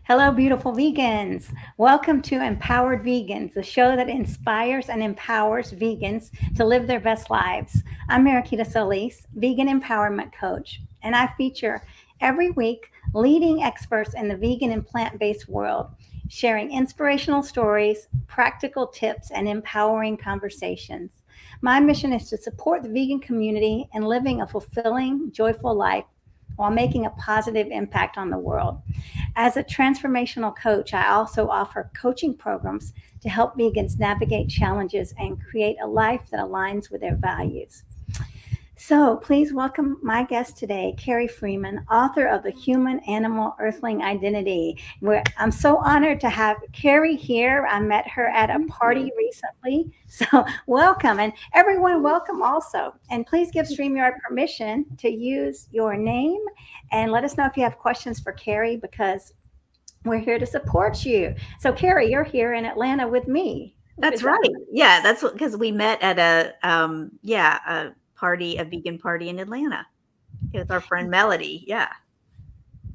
Hello, beautiful vegans. Welcome to Empowered Vegans, the show that inspires and empowers vegans to live their best lives. I'm Mariquita Solis, vegan empowerment coach, and I feature every week leading experts in the vegan and plant based world, sharing inspirational stories, practical tips, and empowering conversations. My mission is to support the vegan community in living a fulfilling, joyful life while making a positive impact on the world. As a transformational coach, I also offer coaching programs to help vegans navigate challenges and create a life that aligns with their values. So please welcome my guest today, Carrie Freeman, author of The Human Animal Earthling Identity. I'm so honored to have Carrie here. I met her at a party recently. So welcome. And everyone, welcome also. And please give StreamYard permission to use your name and let us know if you have questions for Carrie because we're here to support you. So Carrie, you're here in Atlanta with me. That's right. Yeah, that's because we met at a party, a vegan party in Atlanta with our friend Melody. Yeah,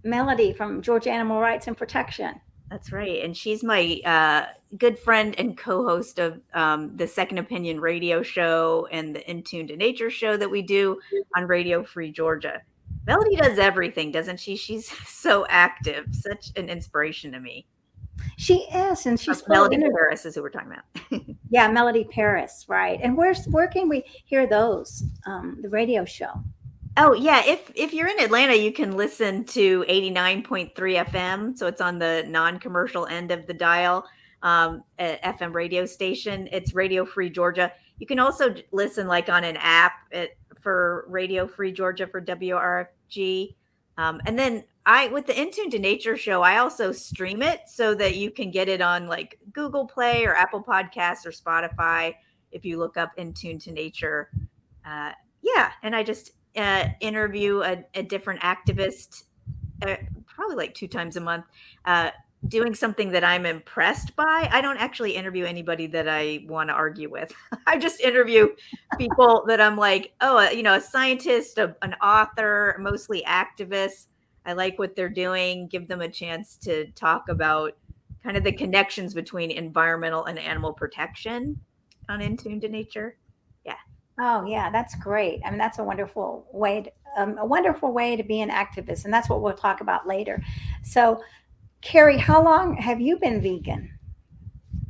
Melody from Georgia Animal Rights and Protection. that's right. And she's my good friend and co-host of the Second Opinion radio show and the In Tune to Nature show that we do on Radio Free Georgia. Melody does everything, doesn't she? She's so active, such an inspiration to me. She is, and she's full Melody of energy. Paris is who we're talking about. Yeah, Melody Paris, right? And where can we hear those? The radio show. Oh yeah, if you're in Atlanta, you can listen to 89.3 FM. So it's on the non-commercial end of the dial, FM radio station. It's Radio Free Georgia. You can also listen like on an app for Radio Free Georgia for WRFG. And then with the Intune to Nature show, I also stream it so that you can get it on like Google Play or Apple Podcasts or Spotify if you look up Intune to Nature. Yeah, and I just interview a different activist probably like 2 times a month, doing something that I'm impressed by. I don't actually interview anybody that I want to argue with. I just interview people that I'm like, oh, a scientist, an author, mostly activists. I like what they're doing, give them a chance to talk about kind of the connections between environmental and animal protection on In Tune to Nature. Yeah. Oh yeah, that's great. I mean, that's a wonderful way to be an activist, and that's what we'll talk about later. So, Carrie, how long have you been vegan?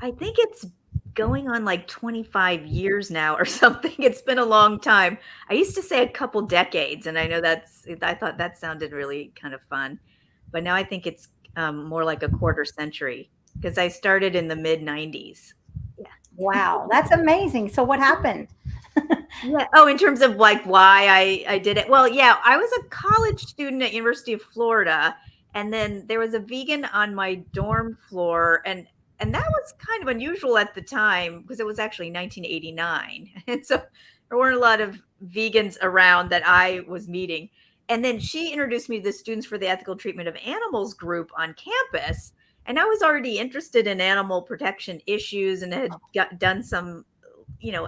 I think it's going on like 25 years now or something. It's been a long time. I used to say a couple decades, and I thought that sounded really kind of fun. But now I think it's more like a quarter century because I started in the mid 90s. Yeah. Wow, that's amazing. So, what happened? Yeah. Oh, in terms of like why I did it. Well, yeah, I was a college student at University of Florida, and then there was a vegan on my dorm floor, and that was kind of unusual at the time because it was actually 1989, and so there weren't a lot of vegans around that I was meeting. And then she introduced me to the Students for the Ethical Treatment of Animals group on campus, and I was already interested in animal protection issues and had done some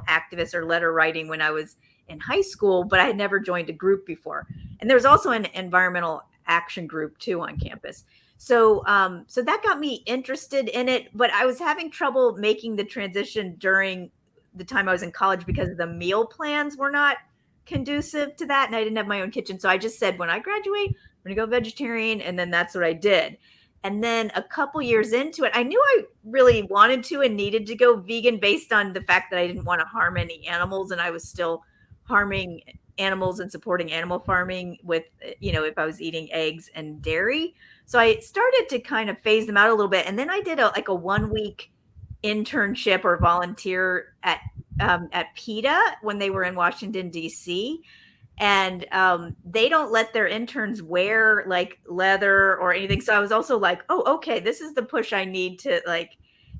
activist or letter writing when I was in high school, but I had never joined a group before. And there was also an environmental action group too on campus. So that got me interested in it, but I was having trouble making the transition during the time I was in college because the meal plans were not conducive to that, and I didn't have my own kitchen. So I just said, when I graduate, I'm going to go vegetarian, and then that's what I did. And then a couple years into it, I knew I really wanted to and needed to go vegan based on the fact that I didn't want to harm any animals, and I was still harming animals and supporting animal farming with, if I was eating eggs and dairy. So I started to kind of phase them out a little bit. And then I did a 1 week internship or volunteer at PETA when they were in Washington, D.C. And they don't let their interns wear like leather or anything. So I was also like, oh, okay, this is the push I need to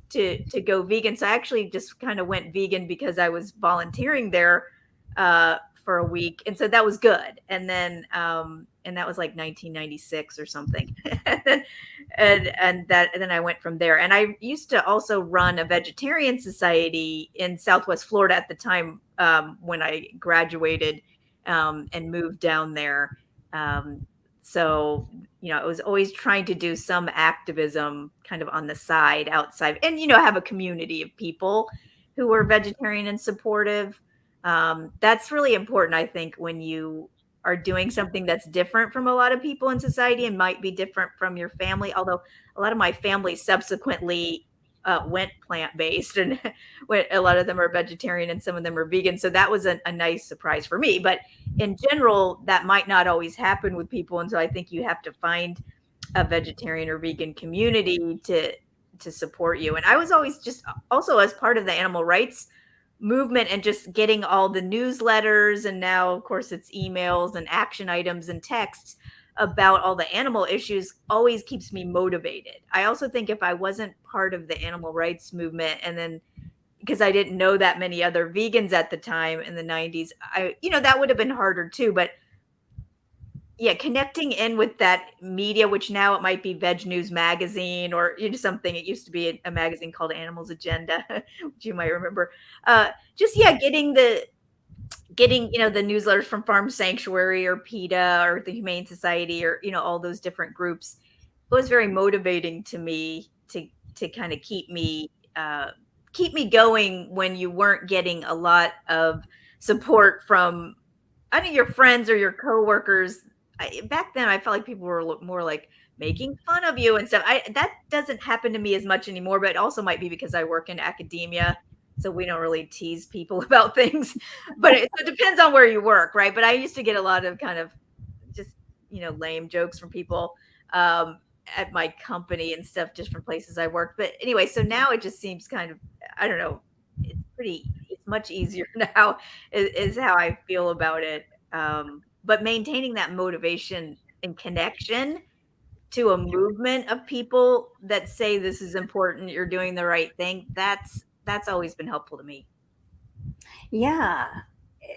to go vegan. So I actually just kind of went vegan because I was volunteering there for a week, and so that was good. And then and that was like 1996 or something. and then I went from there. And I used to also run a vegetarian society in Southwest Florida at the time when I graduated and moved down there. So, I was always trying to do some activism kind of on the side outside and, have a community of people who were vegetarian and supportive. That's really important, I think, when you are doing something that's different from a lot of people in society and might be different from your family. Although a lot of my family subsequently went plant based, and a lot of them are vegetarian and some of them are vegan. So that was a nice surprise for me. But in general, that might not always happen with people. And so I think you have to find a vegetarian or vegan community to support you. And I was always just also as part of the animal rights movement and just getting all the newsletters, and now of course it's emails and action items and texts about all the animal issues always keeps me motivated. I also think if I wasn't part of the animal rights movement, and then because I didn't know that many other vegans at the time in the 90s, that would have been harder too. But yeah, connecting in with that media, which now it might be Veg News Magazine or something. It used to be a magazine called Animals Agenda, which you might remember. Just yeah, getting the newsletters from Farm Sanctuary or PETA or the Humane Society or all those different groups. It was very motivating to me to kind of keep me going when you weren't getting a lot of support from your friends or your coworkers. Back then, I felt like people were more like making fun of you and stuff. That doesn't happen to me as much anymore, but it also might be because I work in academia, so we don't really tease people about things. But it depends on where you work, right? But I used to get a lot of kind of just lame jokes from people at my company and stuff, just from places I worked. But anyway, so now it just seems kind of, I don't know, it's much easier now is how I feel about it. But maintaining that motivation and connection to a movement of people that say this is important, you're doing the right thing, that's always been helpful to me. Yeah.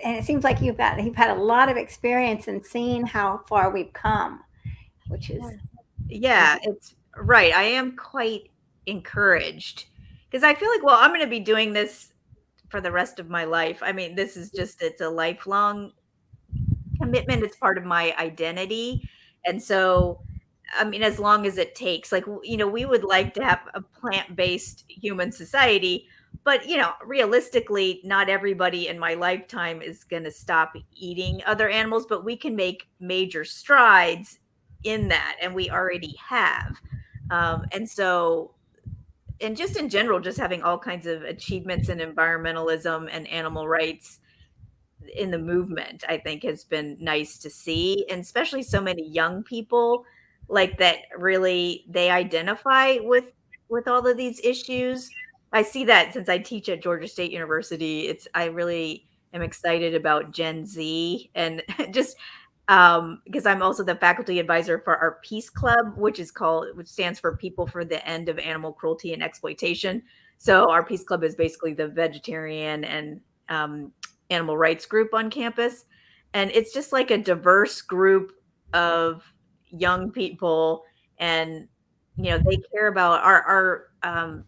And it seems like you've had a lot of experience in seeing how far we've come, which is Yeah, it's right. I am quite encouraged because I feel like, well, I'm going to be doing this for the rest of my life. I mean, it's a lifelong commitment. It's part of my identity. And so, I mean, as long as it takes, like, we would like to have a plant-based human society, but, realistically, not everybody in my lifetime is going to stop eating other animals, but we can make major strides in that, and we already have. And so, and just in general, just having all kinds of achievements in environmentalism and animal rights in the movement, I think has been nice to see, and especially so many young people like that really they identify with all of these issues. I see that since I teach at Georgia State University. I really am excited about Gen Z and just because I'm also the faculty advisor for our Peace Club, which stands for People for the End of Animal Cruelty and Exploitation. So our Peace Club is basically the vegetarian and animal rights group on campus. And it's just like a diverse group of young people. And, they care about our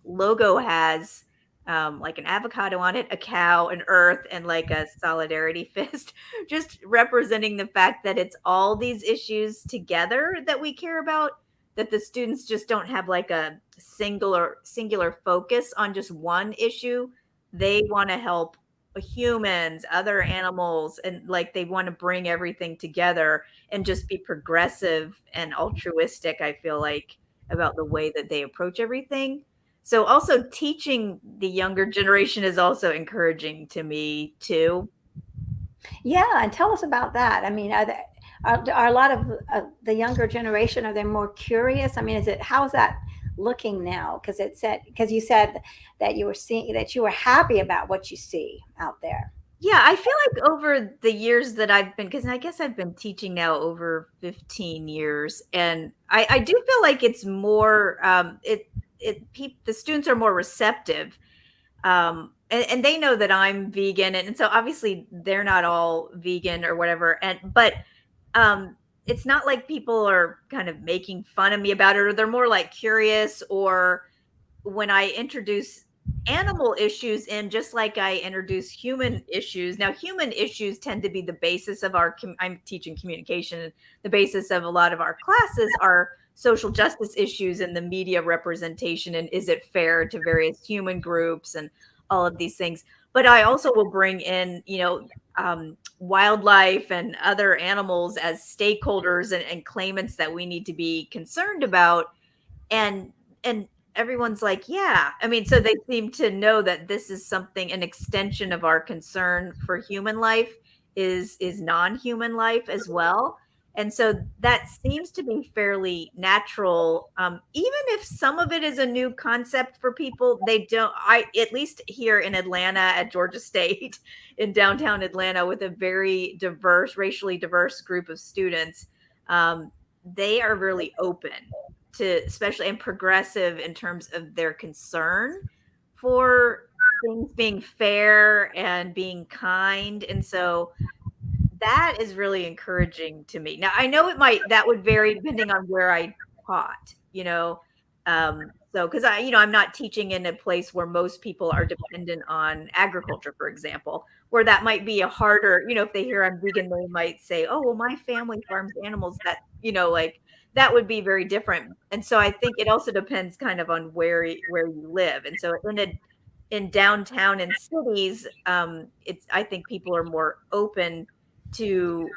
logo has like an avocado on it, a cow, an earth, and like a solidarity fist, just representing the fact that it's all these issues together that we care about, that the students just don't have like a singular focus on just one issue. They want to help humans, other animals, and like they want to bring everything together and just be progressive and altruistic, I feel like, about the way that they approach everything. So also teaching the younger generation is also encouraging to me too. yeah. And tell us about that. I mean, are a lot of the younger generation, are they more curious? I mean, how's that looking now? Because you said that you were happy about what you see out there. Yeah, I feel like over the years that I've been, because I guess I've been teaching now over 15 years, and I do feel like it's more, the students are more receptive, and they know that I'm vegan, and so obviously they're not all vegan or whatever, but it's not like people are kind of making fun of me about it, or they're more like curious, or when I introduce animal issues in, just like I introduce human issues. Now, human issues tend to be the basis of I'm teaching communication. The basis of a lot of our classes are social justice issues and the media representation, and is it fair to various human groups and all of these things. But I also will bring in, wildlife and other animals as stakeholders and claimants that we need to be concerned about. And everyone's like, yeah, I mean, so they seem to know that this is something, an extension of our concern for human life is non-human life as well. And so that seems to be fairly natural. Even if some of it is a new concept for people, they don't, I at least here in Atlanta at Georgia State in downtown Atlanta, with a very diverse, racially diverse group of students, they are really open to, especially, and progressive in terms of their concern for things being fair and being kind. And so that is really encouraging to me. Now, I know that would vary depending on where I taught, so because I'm not teaching in a place where most people are dependent on agriculture, for example, where that might be a harder, if they hear I'm vegan, they might say, oh, well, my family farms animals, that, like that would be very different. And so I think it also depends kind of on where you live. And so in downtown and cities, I think people are more open to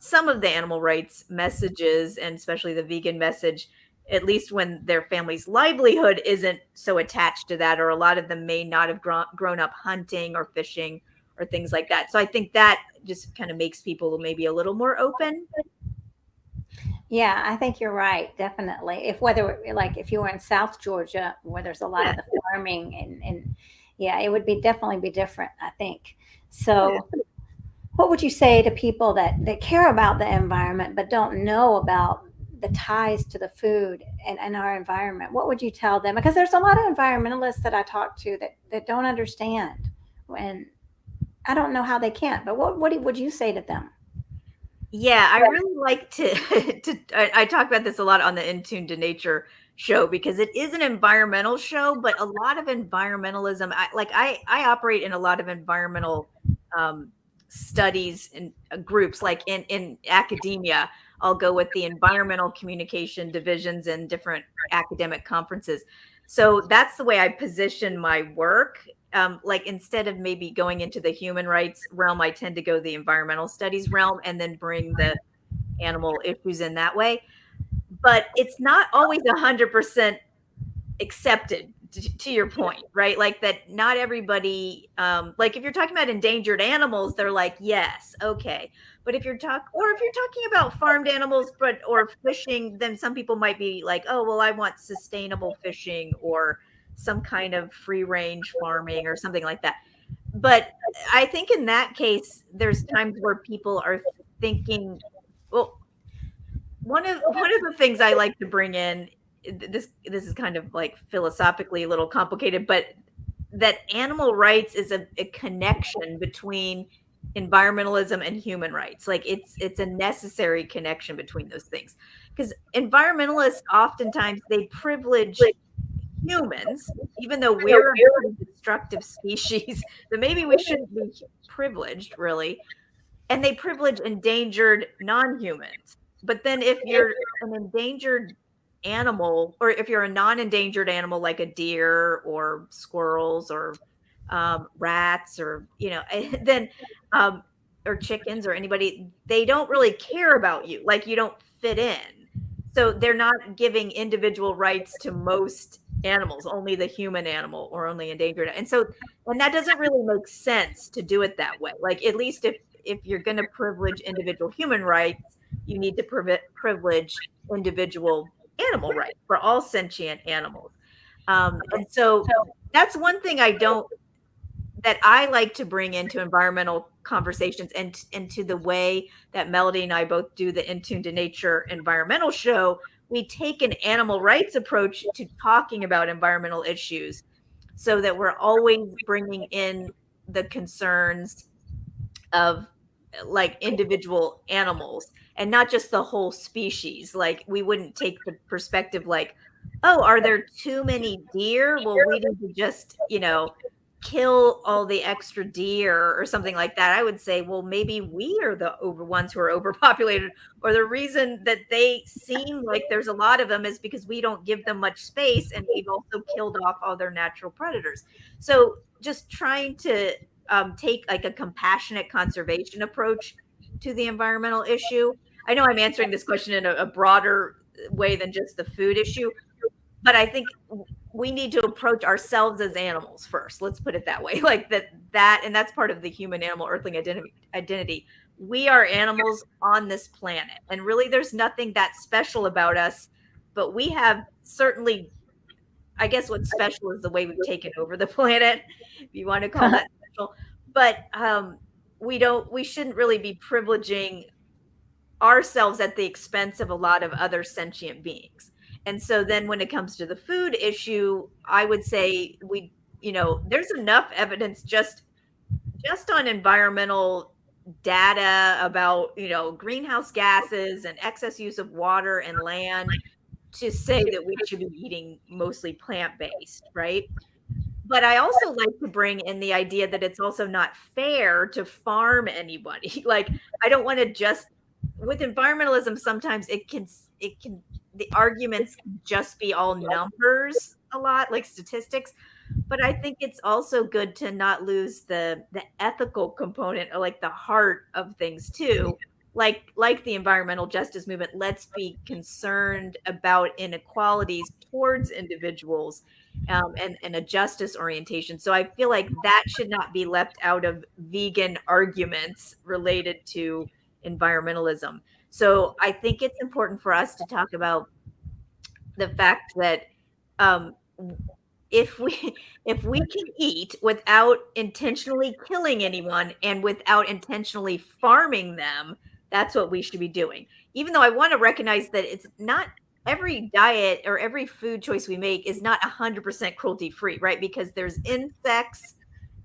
some of the animal rights messages, and especially the vegan message, at least when their family's livelihood isn't so attached to that, or a lot of them may not have grown up hunting or fishing or things like that. So I think that just kind of makes people maybe a little more open. Yeah, I think you're right, definitely. If whether like if you were in South Georgia where there's a lot Yeah. of the farming and yeah, it would be definitely be different, I think. Yeah. So what would you say to people that care about the environment but don't know about the ties to the food and our environment? What would you tell them? Because there's a lot of environmentalists that I talk to that don't understand, and I don't know how they can't. But would you say to them? Yeah, I really like to I talk about this a lot on the In Tune to Nature show, because it is an environmental show, but a lot of environmentalism, I operate in a lot of environmental um, studies and groups, like in academia. I'll go with the environmental communication divisions in different academic conferences. So that's the way I position my work. Like, instead of maybe going into the human rights realm, I tend to go the environmental studies realm and then bring the animal issues in that way. But it's not always 100% accepted, to your point, right? Like, that not everybody, like if you're talking about endangered animals, they're like, yes, okay. But if you're talking about farmed animals, or fishing, then some people might be like, oh, well, I want sustainable fishing or some kind of free range farming or something like that. But I think in that case, there's times where people are thinking, well, one of the things I like to bring in, this is kind of like philosophically a little complicated, but that animal rights is a connection between environmentalism and human rights. Like, it's a necessary connection between those things, because environmentalists oftentimes, they privilege humans, even though we're a pretty destructive species, that maybe we shouldn't be privileged, really. And they privilege endangered non-humans. But then if you're an endangered animal, or if you're a non-endangered animal like a deer or squirrels or rats, or then um, or chickens, or anybody, they don't really care about you. Like, you don't fit in. So they're not giving individual rights to most animals, only the human animal, or only endangered. And that doesn't really make sense to do it that way. Like, at least if you're going to privilege individual human rights, you need to privilege individual animal rights for all sentient animals. And so that's one thing that I like to bring into environmental conversations, and to the way that Melody and I both do the In Tune to Nature environmental show. We take an animal rights approach to talking about environmental issues, so that we're always bringing in the concerns of, like, individual animals, and not just the whole species. Like, we wouldn't take the perspective like, oh, are there too many deer? Well, we need to just, kill all the extra deer or something like that. I would say, well, maybe we are the over ones who are overpopulated, or the reason that they seem like there's a lot of them is because we don't give them much space, and we've also killed off all their natural predators. So just trying to take like a compassionate conservation approach to the environmental issue. I know I'm answering this question in a broader way than just the food issue, but I think we need to approach ourselves as animals first. Let's put it that way. Like and that's part of the human animal earthling identity. We are animals on this planet, and really there's nothing that special about us, but we have certainly, I guess what's special is the way we've taken over the planet, if you want to call that special. But we shouldn't really be privileging ourselves at the expense of a lot of other sentient beings. And so then when it comes to the food issue, I would say there's enough evidence just on environmental data about, greenhouse gases and excess use of water and land to say that we should be eating mostly plant-based, right? But I also like to bring in the idea that it's also not fair to farm anybody. Like, I don't want to just, with environmentalism, sometimes the arguments can just be all numbers a lot, like statistics. But I think it's also good to not lose the ethical component, or like the heart of things too. Like the environmental justice movement, let's be concerned about inequalities towards individuals, and a justice orientation. So I feel like that should not be left out of vegan arguments related to environmentalism. So I think it's important for us to talk about the fact that, um, if we if we can eat without intentionally killing anyone and without intentionally farming them, that's what we should be doing. Even though I want to recognize that it's not every diet or every food choice we make is not 100% cruelty free, right? Because there's insects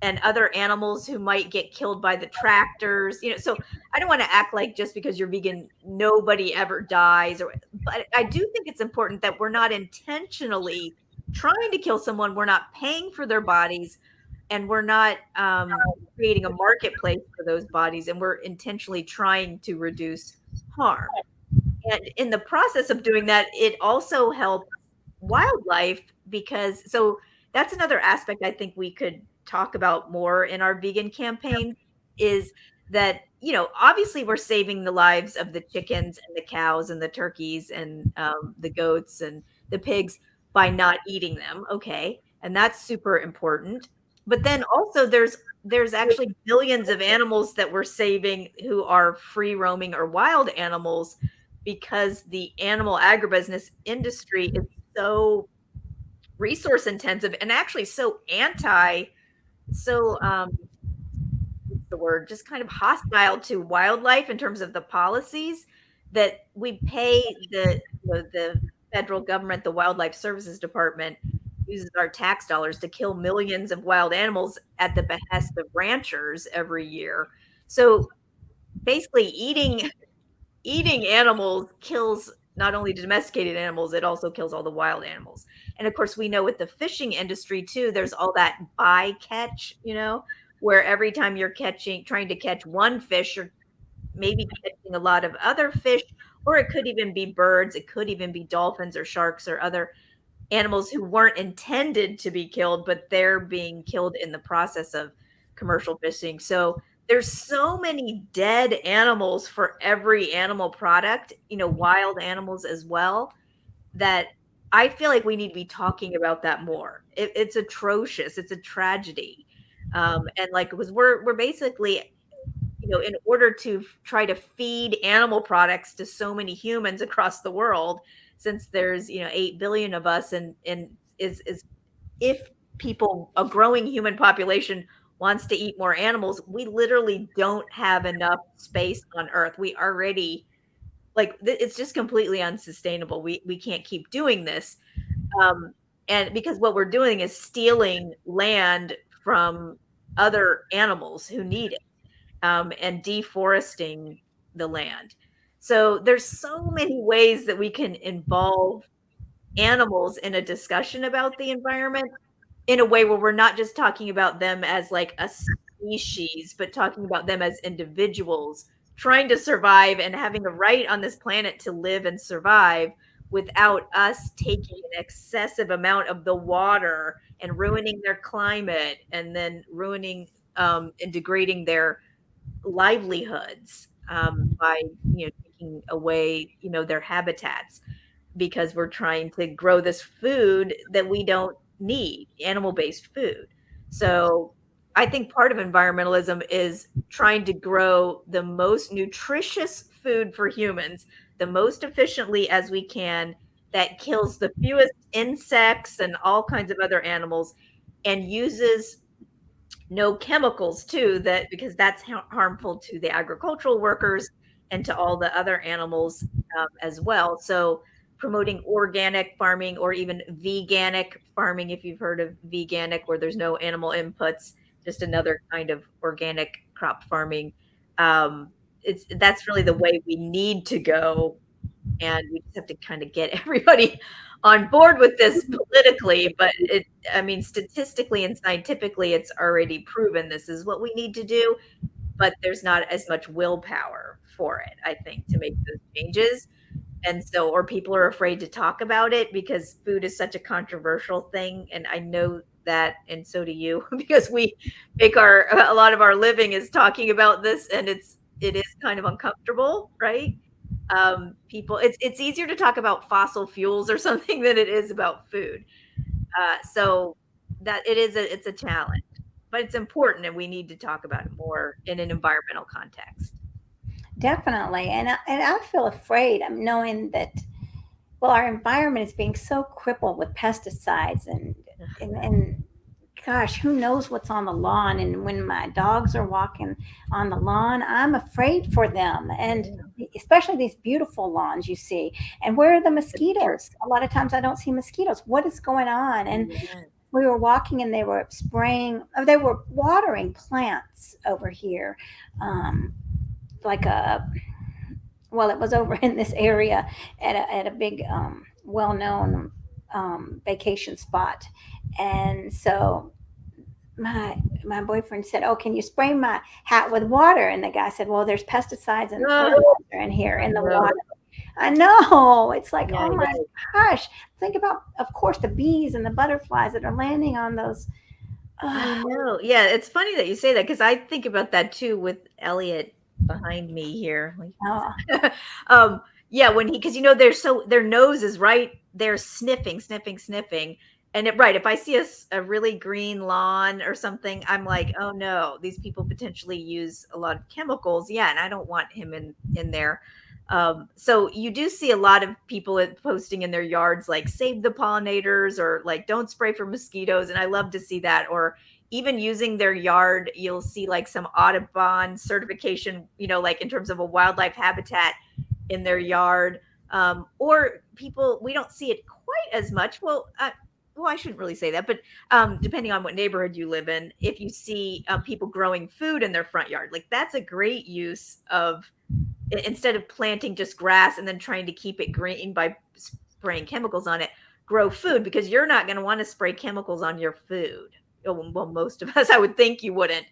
and other animals who might get killed by the tractors, so I don't want to act like just because you're vegan nobody ever dies, but I do think it's important that we're not intentionally trying to kill someone, we're not paying for their bodies, and we're not creating a marketplace for those bodies, and we're intentionally trying to reduce harm. And in the process of doing that, it also helps wildlife, because that's another aspect I think we could talk about more in our vegan campaign, is that, obviously we're saving the lives of the chickens and the cows and the turkeys and the goats and the pigs by not eating them. Okay. And that's super important. But then also there's actually billions of animals that we're saving who are free roaming or wild animals, because the animal agribusiness industry is so resource intensive and actually what's the word, just kind of hostile to wildlife in terms of the policies that we pay the federal government. The Wildlife Services Department uses our tax dollars to kill millions of wild animals at the behest of ranchers every year. So basically eating animals kills not only domesticated animals, it also kills all the wild animals. And of course, we know with the fishing industry too, there's all that bycatch, where every time you're trying to catch one fish, you're maybe catching a lot of other fish, or it could even be birds, it could even be dolphins or sharks or other animals who weren't intended to be killed, but they're being killed in the process of commercial fishing. So there's so many dead animals for every animal product, wild animals as well, that I feel like we need to be talking about that more. It's atrocious. It's a tragedy. And like, because we're basically, in order to try to feed animal products to so many humans across the world, since there's 8 billion of us, and is if a growing human population wants to eat more animals, we literally don't have enough space on earth. We already, like, it's just completely unsustainable. We can't keep doing this, and because what we're doing is stealing land from other animals who need it, and deforesting the land. So there's so many ways that we can involve animals in a discussion about the environment in a way where we're not just talking about them as like a species, but talking about them as individuals trying to survive and having a right on this planet to live and survive without us taking an excessive amount of the water and ruining their climate and then ruining and degrading their livelihoods by taking away their habitats because we're trying to grow this food that we don't need, animal-based food. So I think part of environmentalism is trying to grow the most nutritious food for humans, the most efficiently as we can, that kills the fewest insects and all kinds of other animals, and uses no chemicals too, that because that's harmful to the agricultural workers and to all the other animals as well. So promoting organic farming or even veganic farming, if you've heard of veganic, where there's no animal inputs, just another kind of organic crop farming. That's really the way we need to go, and we just have to kind of get everybody on board with this politically. But I mean, statistically and scientifically, it's already proven this is what we need to do, but there's not as much willpower for it, I think, to make those changes. And so, or people are afraid to talk about it because food is such a controversial thing. And I know that, and so do you, because we make a lot of our living is talking about this, and it is kind of uncomfortable, right? People, it's easier to talk about fossil fuels or something than it is about food. So that it's a challenge, but it's important, and we need to talk about it more in an environmental context. Definitely. And I feel afraid. I'm knowing that, well, our environment is being so crippled with pesticides and gosh, who knows what's on the lawn. And when my dogs are walking on the lawn, I'm afraid for them. And especially these beautiful lawns you see. And where are the mosquitoes? A lot of times I don't see mosquitoes. What is going on? And we were walking and they were spraying, or they were watering plants over here. Like well, it was over in this area at a big, well-known vacation spot. And so my boyfriend said, "Oh, can you spray my hat with water?" And the guy said, "Well, there's pesticides and fertilizer in here in the water." I know. It's like, oh my gosh. Think about, of course, the bees and the butterflies that are landing on those. I know. Yeah, it's funny that you say that because I think about that too with Elliot behind me here. Yeah, when because their nose is right there sniffing, sniffing, sniffing. And right, if I see a really green lawn or something, I'm like, oh no, these people potentially use a lot of chemicals. Yeah, and I don't want him in there. So you do see a lot of people posting in their yards like save the pollinators or like don't spray for mosquitoes, and I love to see that. Or even using their yard, you'll see like some Audubon certification, like in terms of a wildlife habitat in their yard. Or people, we don't see it quite as much. Well, I shouldn't really say that, but depending on what neighborhood you live in, if you see people growing food in their front yard, like that's a great use of, instead of planting just grass and then trying to keep it green by spraying chemicals on it, grow food, because you're not going to want to spray chemicals on your food. Well, most of us, I would think you wouldn't.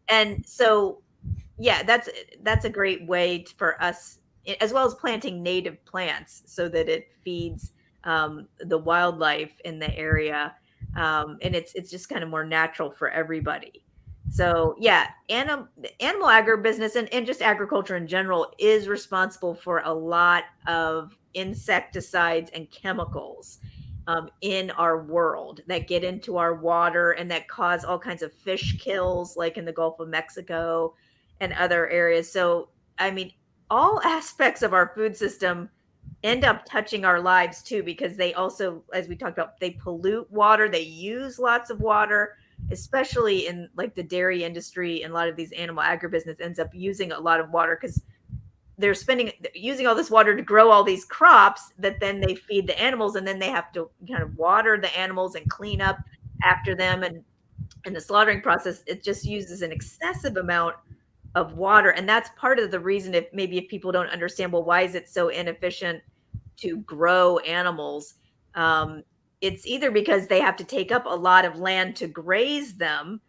And so, yeah, that's a great way for us, as well as planting native plants so that it feeds the wildlife in the area. And it's just kind of more natural for everybody. So yeah, animal agribusiness and just agriculture in general is responsible for a lot of insecticides and chemicals in our world that get into our water and that cause all kinds of fish kills, like in the Gulf of Mexico and other areas. So, I mean, all aspects of our food system end up touching our lives too, because they also, as we talked about, they pollute water, they use lots of water, especially in like the dairy industry, and a lot of these animal agribusiness ends up using a lot of water because they're using all this water to grow all these crops that then they feed the animals, and then they have to kind of water the animals and clean up after them. And in the slaughtering process, it just uses an excessive amount of water. And that's part of the reason, if people don't understand, well, why is it so inefficient to grow animals? Um, it's either because they have to take up a lot of land to graze them,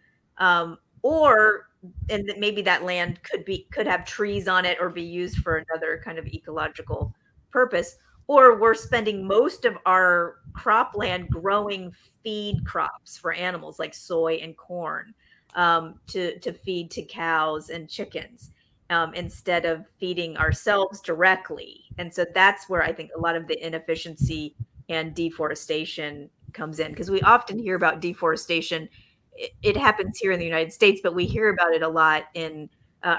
or and that maybe that land could have trees on it or be used for another kind of ecological purpose, or we're spending most of our cropland growing feed crops for animals like soy and corn, to feed to cows and chickens, instead of feeding ourselves directly. And so that's where I think a lot of the inefficiency and deforestation comes in, because we often hear about deforestation. It happens here in the United States, but we hear about it a lot in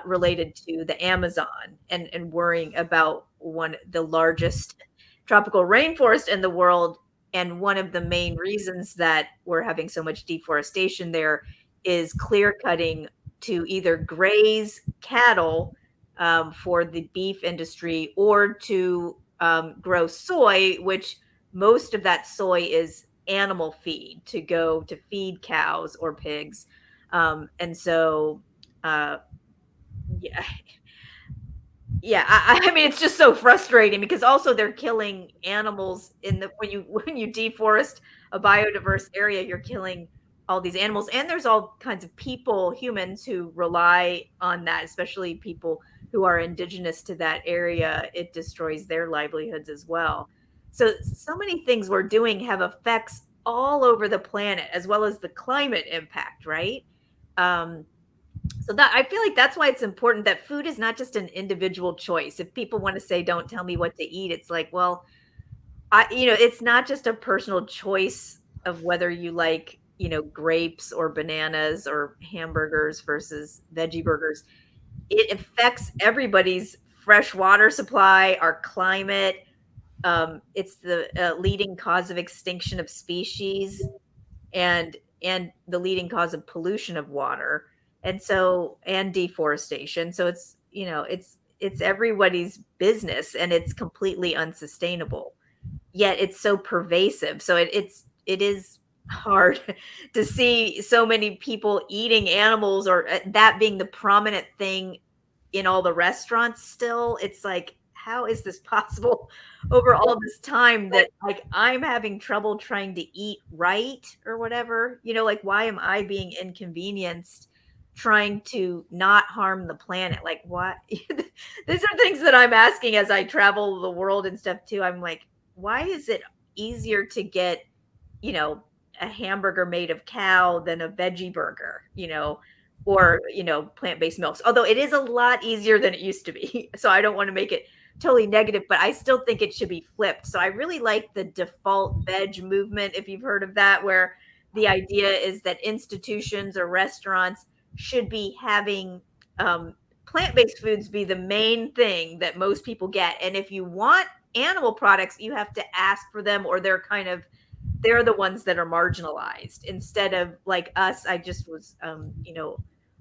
related to the Amazon, and worrying about one the largest tropical rainforest in the world. And one of the main reasons that we're having so much deforestation there is clear cutting to either graze cattle, for the beef industry, or to grow soy, which most of that soy is animal feed to go to feed cows or pigs. And so, uh, yeah, yeah, I mean, it's just so frustrating, because also they're killing animals in the when you deforest a biodiverse area, you're killing all these animals, and there's all kinds of people, humans, who rely on that, especially people who are indigenous to that area. It destroys their livelihoods as well. So many things we're doing have effects all over the planet, as well as the climate impact, right? Um, so that I feel like that's why it's important that food is not just an individual choice. If people want to say, "Don't tell me what to eat," it's like, well, it's not just a personal choice of whether you like, grapes or bananas or hamburgers versus veggie burgers. It affects everybody's fresh water supply, our climate. It's the leading cause of extinction of species, and the leading cause of pollution of water, and deforestation. So it's everybody's business, and it's completely unsustainable, yet it's so pervasive. So it is hard to see so many people eating animals, or that being the prominent thing in all the restaurants still. It's like, how is this possible over all this time, that like I'm having trouble trying to eat right or whatever? Like, why am I being inconvenienced trying to not harm the planet? Like, what? These are things that I'm asking as I travel the world and stuff too. I'm like, why is it easier to get, you know, a hamburger made of cow than a veggie burger, or, plant-based milks? Although it is a lot easier than it used to be. So I don't want to make it totally negative, but I still think it should be flipped. So I really like the default veg movement, if you've heard of that, where the idea is that institutions or restaurants should be having, plant-based foods be the main thing that most people get. And if you want animal products, you have to ask for them, or they're the ones that are marginalized, instead of like us. I just was,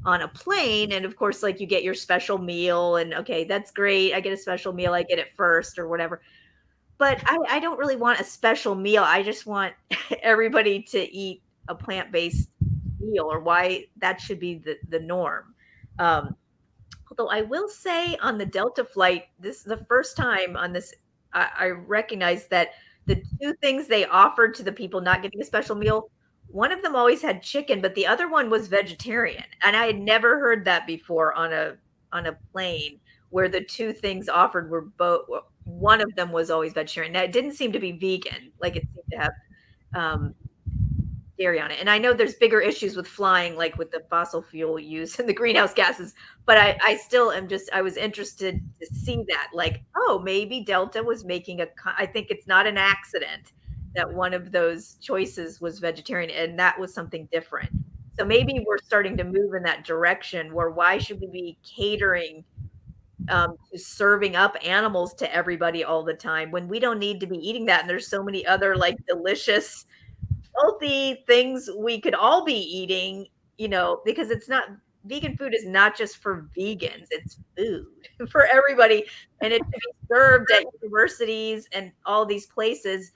on a plane, and of course, like, you get your special meal, and okay, that's great. I get a special meal, I get it first or whatever. But I don't really want a special meal. I just want everybody to eat a plant-based meal, or why that should be the norm. Um, Although I will say, on the Delta flight, this is the first time on this, I recognized that the two things they offered to the people not getting a special meal, one of them always had chicken, but the other one was vegetarian. And I had never heard that before on a plane, where the two things offered were both, one of them was always vegetarian. Now, it didn't seem to be vegan, like it seemed to have um, dairy on it. And I know there's bigger issues with flying, like with the fossil fuel use and the greenhouse gases, but I still am just, I was interested to see that, like, oh, maybe Delta was making I think it's not an accident that one of those choices was vegetarian, and that was something different. So maybe we're starting to move in that direction, where why should we be catering, to serving up animals to everybody all the time, when we don't need to be eating that? And there's so many other, like, delicious, healthy things we could all be eating, because it's not, vegan food is not just for vegans, it's food for everybody. And it should be served at universities and all these places.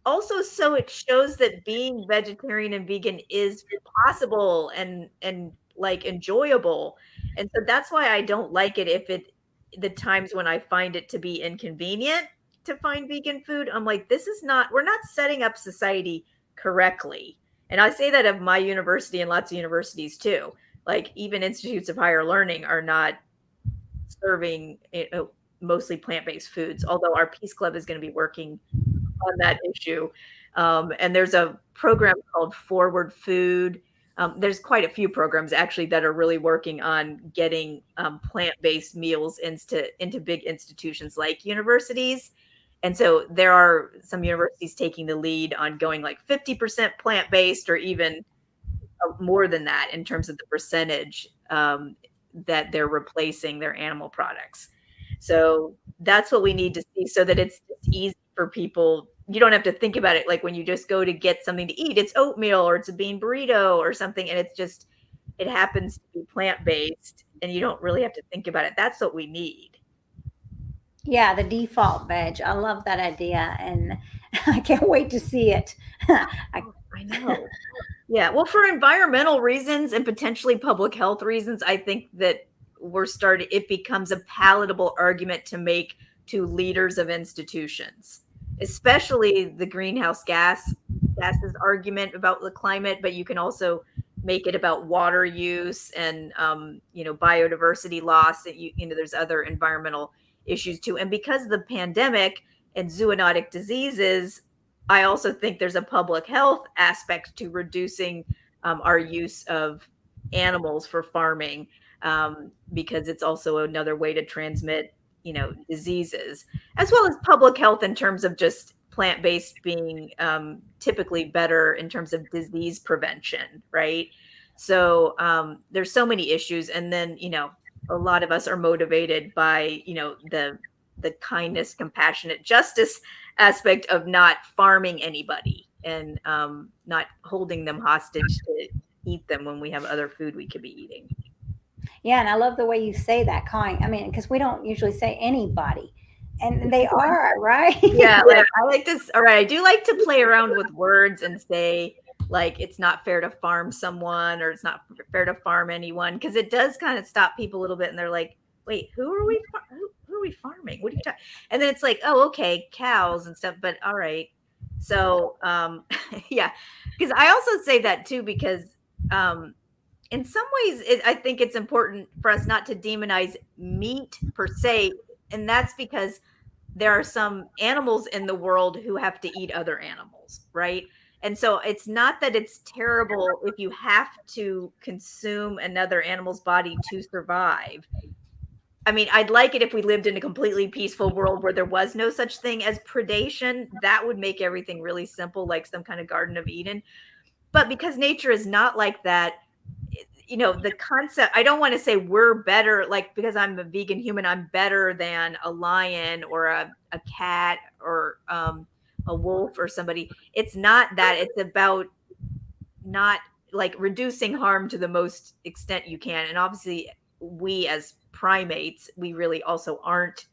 Also, so it shows that being vegetarian and vegan is possible, and like, enjoyable. And so that's why I don't like it, if it the times when I find it to be inconvenient to find vegan food, I'm like, we're not setting up society correctly. And I say that of my university and lots of universities too. Like even institutes of higher learning are not serving mostly plant-based foods, although our Peace Club is going to be working on that issue. And there's a program called Forward Food. There's quite a few programs actually that are really working on getting plant-based meals into big institutions like universities. And so there are some universities taking the lead on going like 50% plant-based or even more than that in terms of the percentage that they're replacing their animal products. So that's what we need to see so that it's easy for people. You don't have to think about it like when you just go to get something to eat, it's oatmeal or it's a bean burrito or something, and it happens to be plant-based and you don't really have to think about it. That's what we need. Yeah, the default veg. I love that idea, and I can't wait to see it. I know. Yeah, well, for environmental reasons and potentially public health reasons, I think that it becomes a palatable argument to make to leaders of institutions, especially the greenhouse gases argument about the climate, but you can also make it about water use and biodiversity loss. That there's other environmental issues too, and because of the pandemic and zoonotic diseases, I also think there's a public health aspect to reducing our use of animals for farming, because it's also another way to transmit, diseases, as well as public health in terms of just plant-based being typically better in terms of disease prevention, right? So there's so many issues, and then a lot of us are motivated by the kindness, compassionate justice aspect of not farming anybody and not holding them hostage to eat them when we have other food we could be eating. Yeah, and I love the way you say that, calling. I mean, because we don't usually say anybody, and they are, right? Yeah, like I like this. All right, I do like to play around with words and say like it's not fair to farm someone or it's not fair to farm anyone, because it does kind of stop people a little bit, and they're like, wait, who are we farming? What are you talking? And then it's like, oh, okay, cows and stuff, but all right. So yeah, because I also say that too, because in some ways I think it's important for us not to demonize meat per se, and that's because there are some animals in the world who have to eat other animals, right? And so it's not that it's terrible if you have to consume another animal's body to survive. I mean, I'd like it if we lived in a completely peaceful world where there was no such thing as predation. That would make everything really simple, like some kind of Garden of Eden. But because nature is not like that, the concept, I don't want to say we're better, like because I'm a vegan human, I'm better than a lion or a cat or a wolf or somebody. It's not that. It's about not like reducing harm to the most extent you can. And obviously we as primates, we really also aren't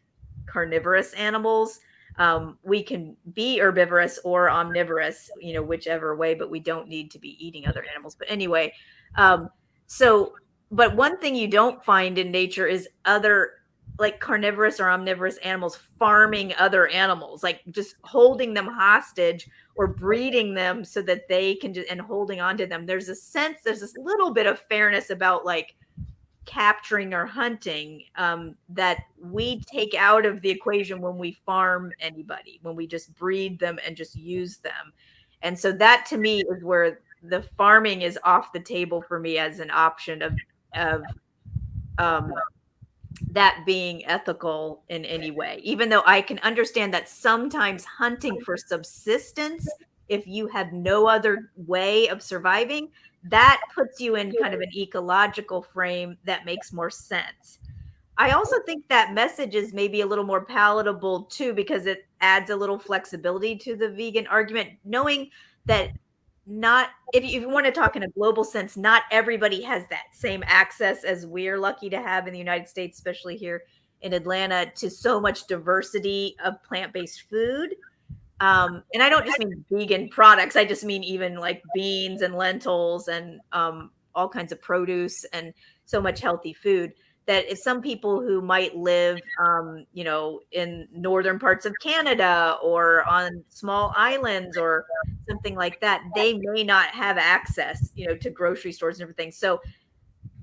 carnivorous animals. We can be herbivorous or omnivorous, whichever way, but we don't need to be eating other animals. But anyway, but one thing you don't find in nature is other like carnivorous or omnivorous animals farming other animals, like just holding them hostage or breeding them so that they can and holding on to them. There's this little bit of fairness about like capturing or hunting that we take out of the equation when we farm anybody, when we just breed them and just use them. And so that to me is where the farming is off the table for me as an option of that being ethical in any way, even though I can understand that sometimes hunting for subsistence, if you have no other way of surviving, that puts you in kind of an ecological frame that makes more sense. I also think that message is maybe a little more palatable too, because it adds a little flexibility to the vegan argument, knowing that not if you want to talk in a global sense, not everybody has that same access as we're lucky to have in the United States, especially here in Atlanta, to so much diversity of plant-based food. And I don't just mean vegan products. I just mean even like beans and lentils and all kinds of produce and so much healthy food. that if some people who might live, in northern parts of Canada or on small islands or something like that, they may not have access, to grocery stores and everything. So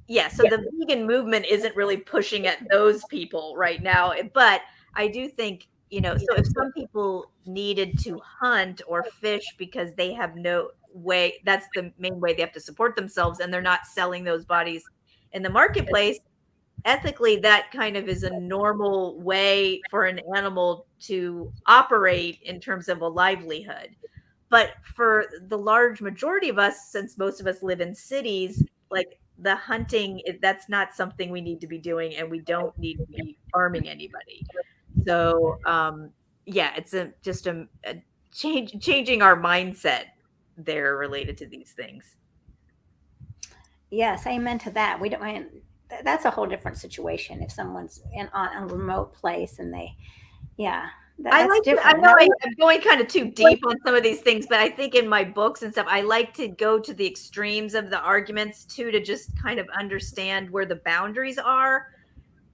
yeah, so the vegan movement isn't really pushing at those people right now, but I do think, so if some people needed to hunt or fish because they have no way, that's the main way they have to support themselves, and they're not selling those bodies in the marketplace, ethically, that kind of is a normal way for an animal to operate in terms of a livelihood. But for the large majority of us, since most of us live in cities, like the hunting, that's not something we need to be doing, and we don't need to be farming anybody. So, yeah, it's a changing our mindset there related to these things. Yes, amen to that. We don't. I mean, that's a whole different situation. If someone's on a remote place and they, yeah, I that's like to, I different. know Now, I'm going kind of too deep on some of these things, but I think in my books and stuff, I like to go to the extremes of the arguments too, to just kind of understand where the boundaries are.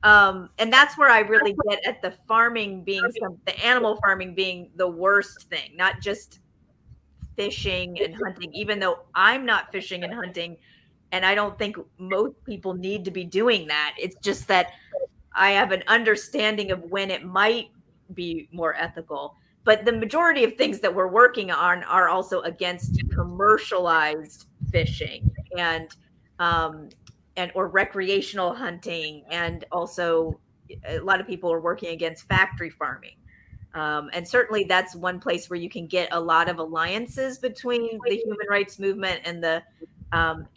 And that's where I really get at the farming being the animal farming being the worst thing, not just fishing and hunting, even though I'm not fishing and hunting. And I don't think most people need to be doing that. It's just that I have an understanding of when it might be more ethical. But the majority of things that we're working on are also against commercialized fishing and um, or recreational hunting, and also a lot of people are working against factory farming. And certainly that's one place where you can get a lot of alliances between the human rights movement and the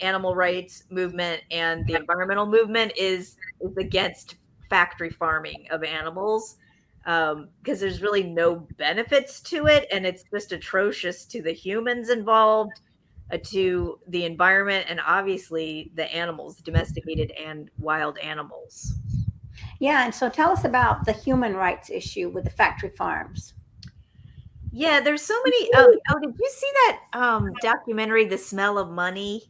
animal rights movement, and the environmental movement is against factory farming of animals, because there's really no benefits to it, and it's just atrocious to the humans involved, to the environment, and obviously the animals, domesticated and wild animals. yeah, and so tell us about the human rights issue with the factory farms. Yeah, there's so many. Oh, did you see that documentary, The Smell of Money?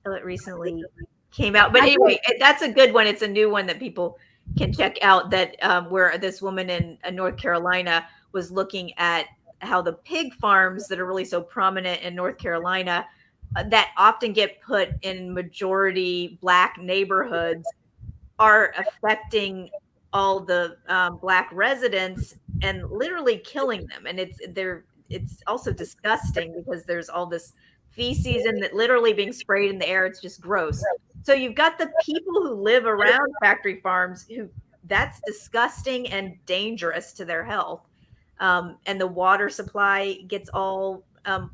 Oh, it recently came out. But I anyway, did. that's a good one. It's a new one that people can check out. That where this woman in North Carolina was looking at how the pig farms that are really so prominent in North Carolina, that often get put in majority Black neighborhoods, are affecting all the Black residents and literally killing them. And it's also disgusting because there's all this feces and that literally being sprayed in the air. It's just gross. So you've got the people who live around factory farms who, that's disgusting and dangerous to their health. And the water supply gets all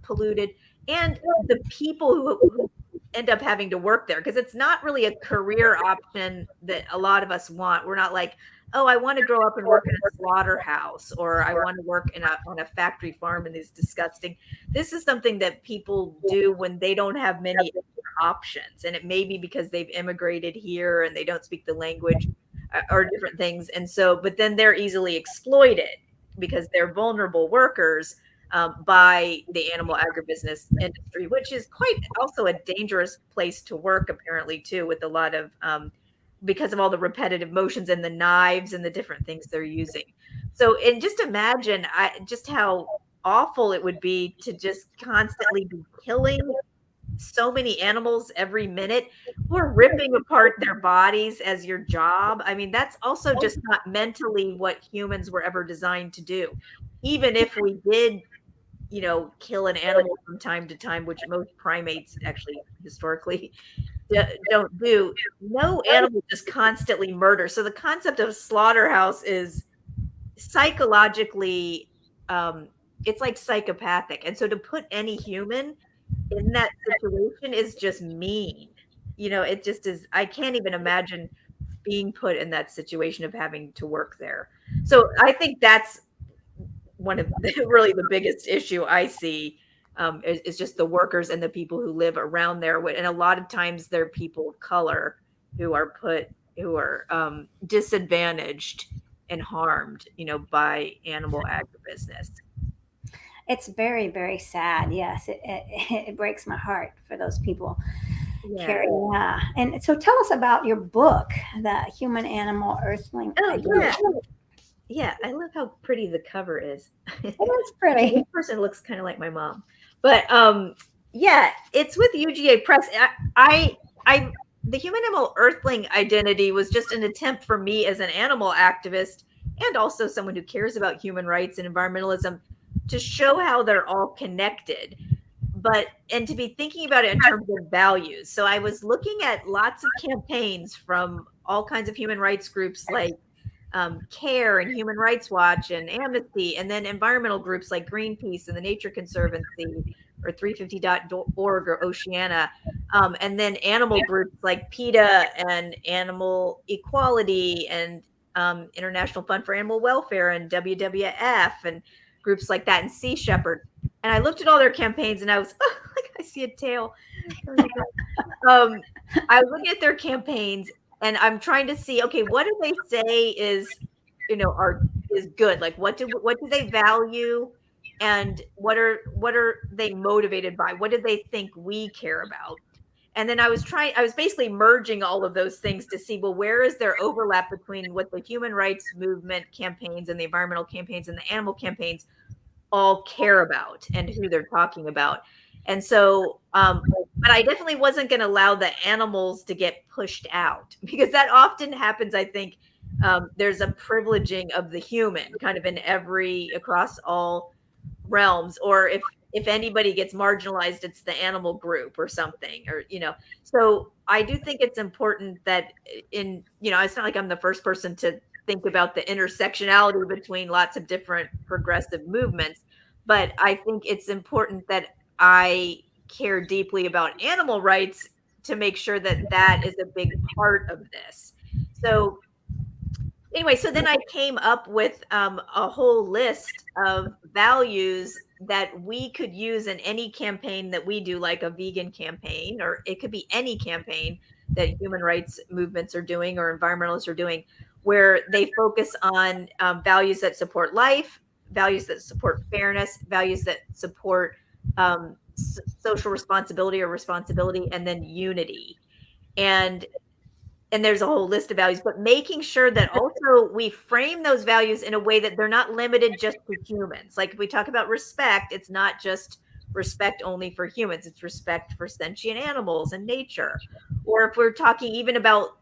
polluted. And the people who end up having to work there, because it's not really a career option that a lot of us want. We're not like, oh, I want to grow up and work in a slaughterhouse, or I want to work on a factory farm and is disgusting. This is something that people do when they don't have many options. And it may be because they've immigrated here and they don't speak the language, or different things. And so, but then they're easily exploited because they're vulnerable workers, by the animal agribusiness industry, which is quite also a dangerous place to work, apparently, too, with a lot of because of all the repetitive motions and the knives and the different things they're using. So, and just imagine just how awful it would be to just constantly be killing so many animals every minute, or ripping apart their bodies as your job. I mean, that's also just not mentally what humans were ever designed to do. Even if we did, kill an animal from time to time, which most primates actually historically don't do. No animal just constantly murder. So the concept of slaughterhouse is psychologically, it's like psychopathic. And so to put any human in that situation is just mean. It just is. I can't even imagine being put in that situation of having to work there. So I think that's one of really the biggest issue I see, is just the workers and the people who live around there. And a lot of times they're people of color who are disadvantaged and harmed, by animal agribusiness. It's very, very sad. Yes, it breaks my heart for those people. Yeah. Carrie. Yeah. And so tell us about your book, The Human Animal Earthling Oh, yeah. Identity. Yeah, I love how pretty the cover is. It is Actually, this pretty. person looks kind of like my mom. But yeah, it's with UGA Press. I the Human Animal Earthling Identity was just an attempt for me as an animal activist and also someone who cares about human rights and environmentalism to show how they're all connected. But and to be thinking about it in terms of values. So I was looking at lots of campaigns from all kinds of human rights groups like CARE and Human Rights Watch and Amnesty, and then environmental groups like Greenpeace and the Nature Conservancy or 350.org or Oceana, and then animal groups like PETA and Animal Equality and International Fund for Animal Welfare and WWF and groups like that and Sea Shepherd. And I looked at all their campaigns and I was, oh, like I see a tail. um, I was looking at their campaigns and I'm trying to see, okay, what do they say is, are is good? Like what do they value and what are they motivated by? What do they think we care about? And then I was basically merging all of those things to see, well, where is there overlap between what the human rights movement campaigns and the environmental campaigns and the animal campaigns all care about and who they're talking about. And so, but I definitely wasn't going to allow the animals to get pushed out because that often happens. I think there's a privileging of the human kind of in across all realms, or if anybody gets marginalized, it's the animal group or something, or so I do think it's important that it's not like I'm the first person to think about the intersectionality between lots of different progressive movements, but I think it's important that I care deeply about animal rights to make sure that that is a big part of this. So anyway, so then I came up with a whole list of values that we could use in any campaign that we do, like a vegan campaign, or it could be any campaign that human rights movements are doing or environmentalists are doing, where they focus on values that support life, values that support fairness, values that support social responsibility or responsibility, and then unity. And there's a whole list of values, but making sure that also we frame those values in a way that they're not limited just to humans. Like if we talk about respect, it's not just respect only for humans, it's respect for sentient animals and nature. Or if we're talking even about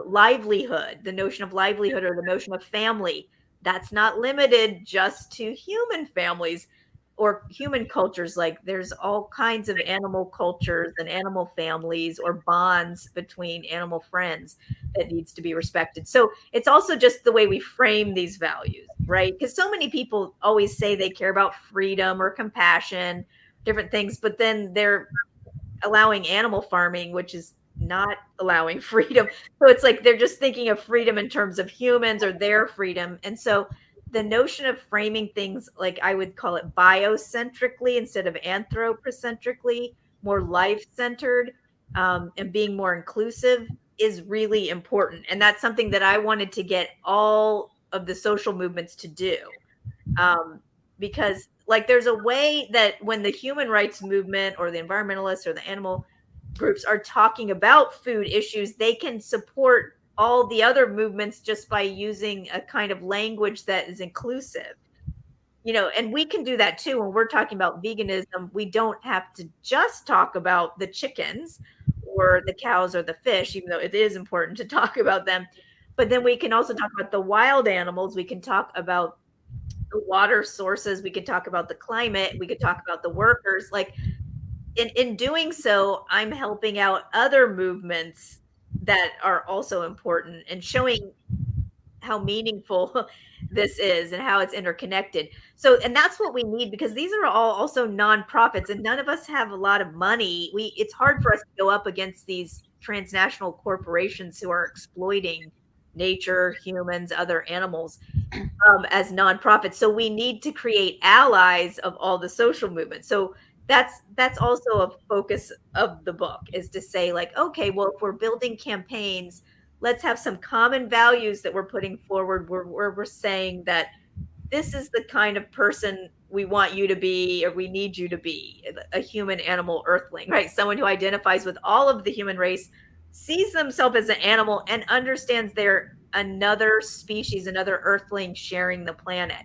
livelihood, the notion of livelihood or the notion of family, that's not limited just to human families or human cultures. Like there's all kinds of animal cultures and animal families or bonds between animal friends that needs to be respected. So it's also just the way we frame these values, right? Because so many people always say they care about freedom or compassion, different things, but then they're allowing animal farming, which is not allowing freedom. So it's like they're just thinking of freedom in terms of humans or their freedom. And so the notion of framing things, like I would call it biocentrically instead of anthropocentrically, more life centered, and being more inclusive is really important. And that's something that I wanted to get all of the social movements to do. Because like there's a way that when the human rights movement or the environmentalists or the animal groups are talking about food issues, they can support all the other movements just by using a kind of language that is inclusive. And we can do that too. When we're talking about veganism, we don't have to just talk about the chickens or the cows or the fish, even though it is important to talk about them. But then we can also talk about the wild animals. We can talk about the water sources. We could talk about the climate. We could talk about the workers. Like in doing so, I'm helping out other movements that are also important and showing how meaningful this is and how it's interconnected. So, and that's what we need because these are all also nonprofits and none of us have a lot of money. It's hard for us to go up against these transnational corporations who are exploiting nature, humans, other animals as nonprofits. So we need to create allies of all the social movements. So that's also a focus of the book is to say like, okay, well, if we're building campaigns, let's have some common values that we're putting forward where we're saying that this is the kind of person we want you to be, or we need you to be, a human animal earthling, right? Someone who identifies with all of the human race, sees themselves as an animal, and understands they're another species, another earthling sharing the planet.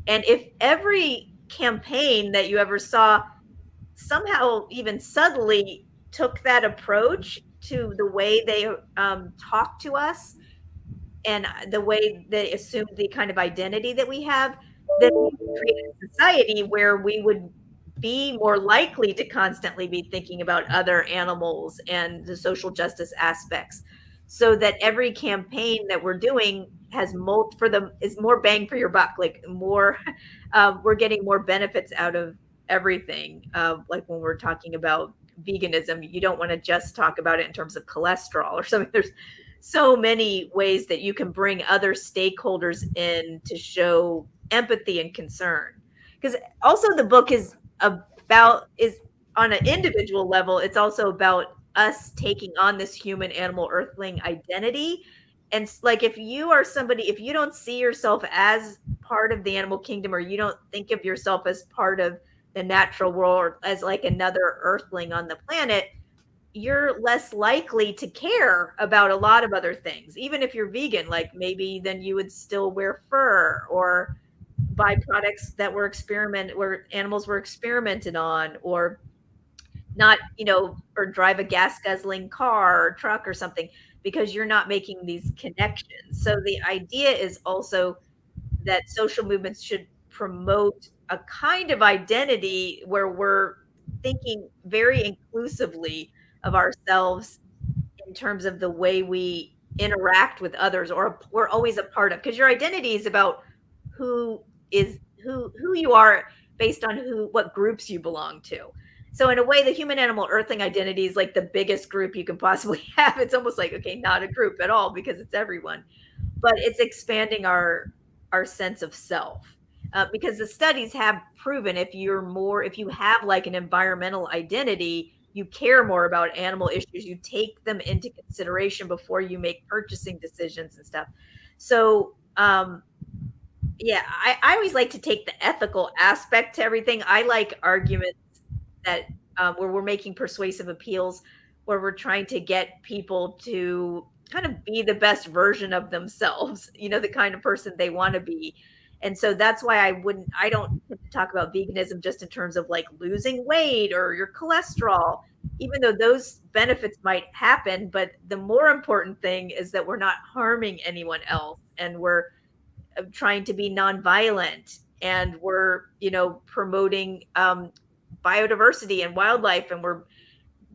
And if every campaign that you ever saw somehow, even subtly, took that approach to the way they talk to us, and the way they assume the kind of identity that we have, then we would create a society where we would be more likely to constantly be thinking about other animals and the social justice aspects, so that every campaign that we're doing has for them is more bang for your buck, like more we're getting more benefits out of everything. Like when we're talking about veganism, you don't want to just talk about it in terms of cholesterol or something. There's so many ways that you can bring other stakeholders in to show empathy and concern. Because also the book is on an individual level, it's also about us taking on this human animal earthling identity. And like, if you are somebody, if you don't see yourself as part of the animal kingdom, or you don't think of yourself as part of the natural world, or as like another earthling on the planet, you're less likely to care about a lot of other things. Even if you're vegan, like maybe then you would still wear fur, or buy products that where animals were experimented on, or not, or drive a gas guzzling car or truck or something, because you're not making these connections. So the idea is also that social movements should promote a kind of identity where we're thinking very inclusively of ourselves in terms of the way we interact with others, or we're always a part of, because your identity is about who who you are, based on what groups you belong to. So in a way, the human animal earthling identity is like the biggest group you can possibly have. It's almost like, okay, not a group at all, because it's everyone, but it's expanding our sense of self. Because the studies have proven, if you have like an environmental identity, you care more about animal issues, you take them into consideration before you make purchasing decisions and stuff. So yeah, I always like to take the ethical aspect to everything. I like arguments that where we're making persuasive appeals, where we're trying to get people to kind of be the best version of themselves, the kind of person they want to be. And so that's why I don't talk about veganism just in terms of like losing weight or your cholesterol, even though those benefits might happen. But the more important thing is that we're not harming anyone else, and we're trying to be nonviolent, and we're promoting biodiversity and wildlife, and we're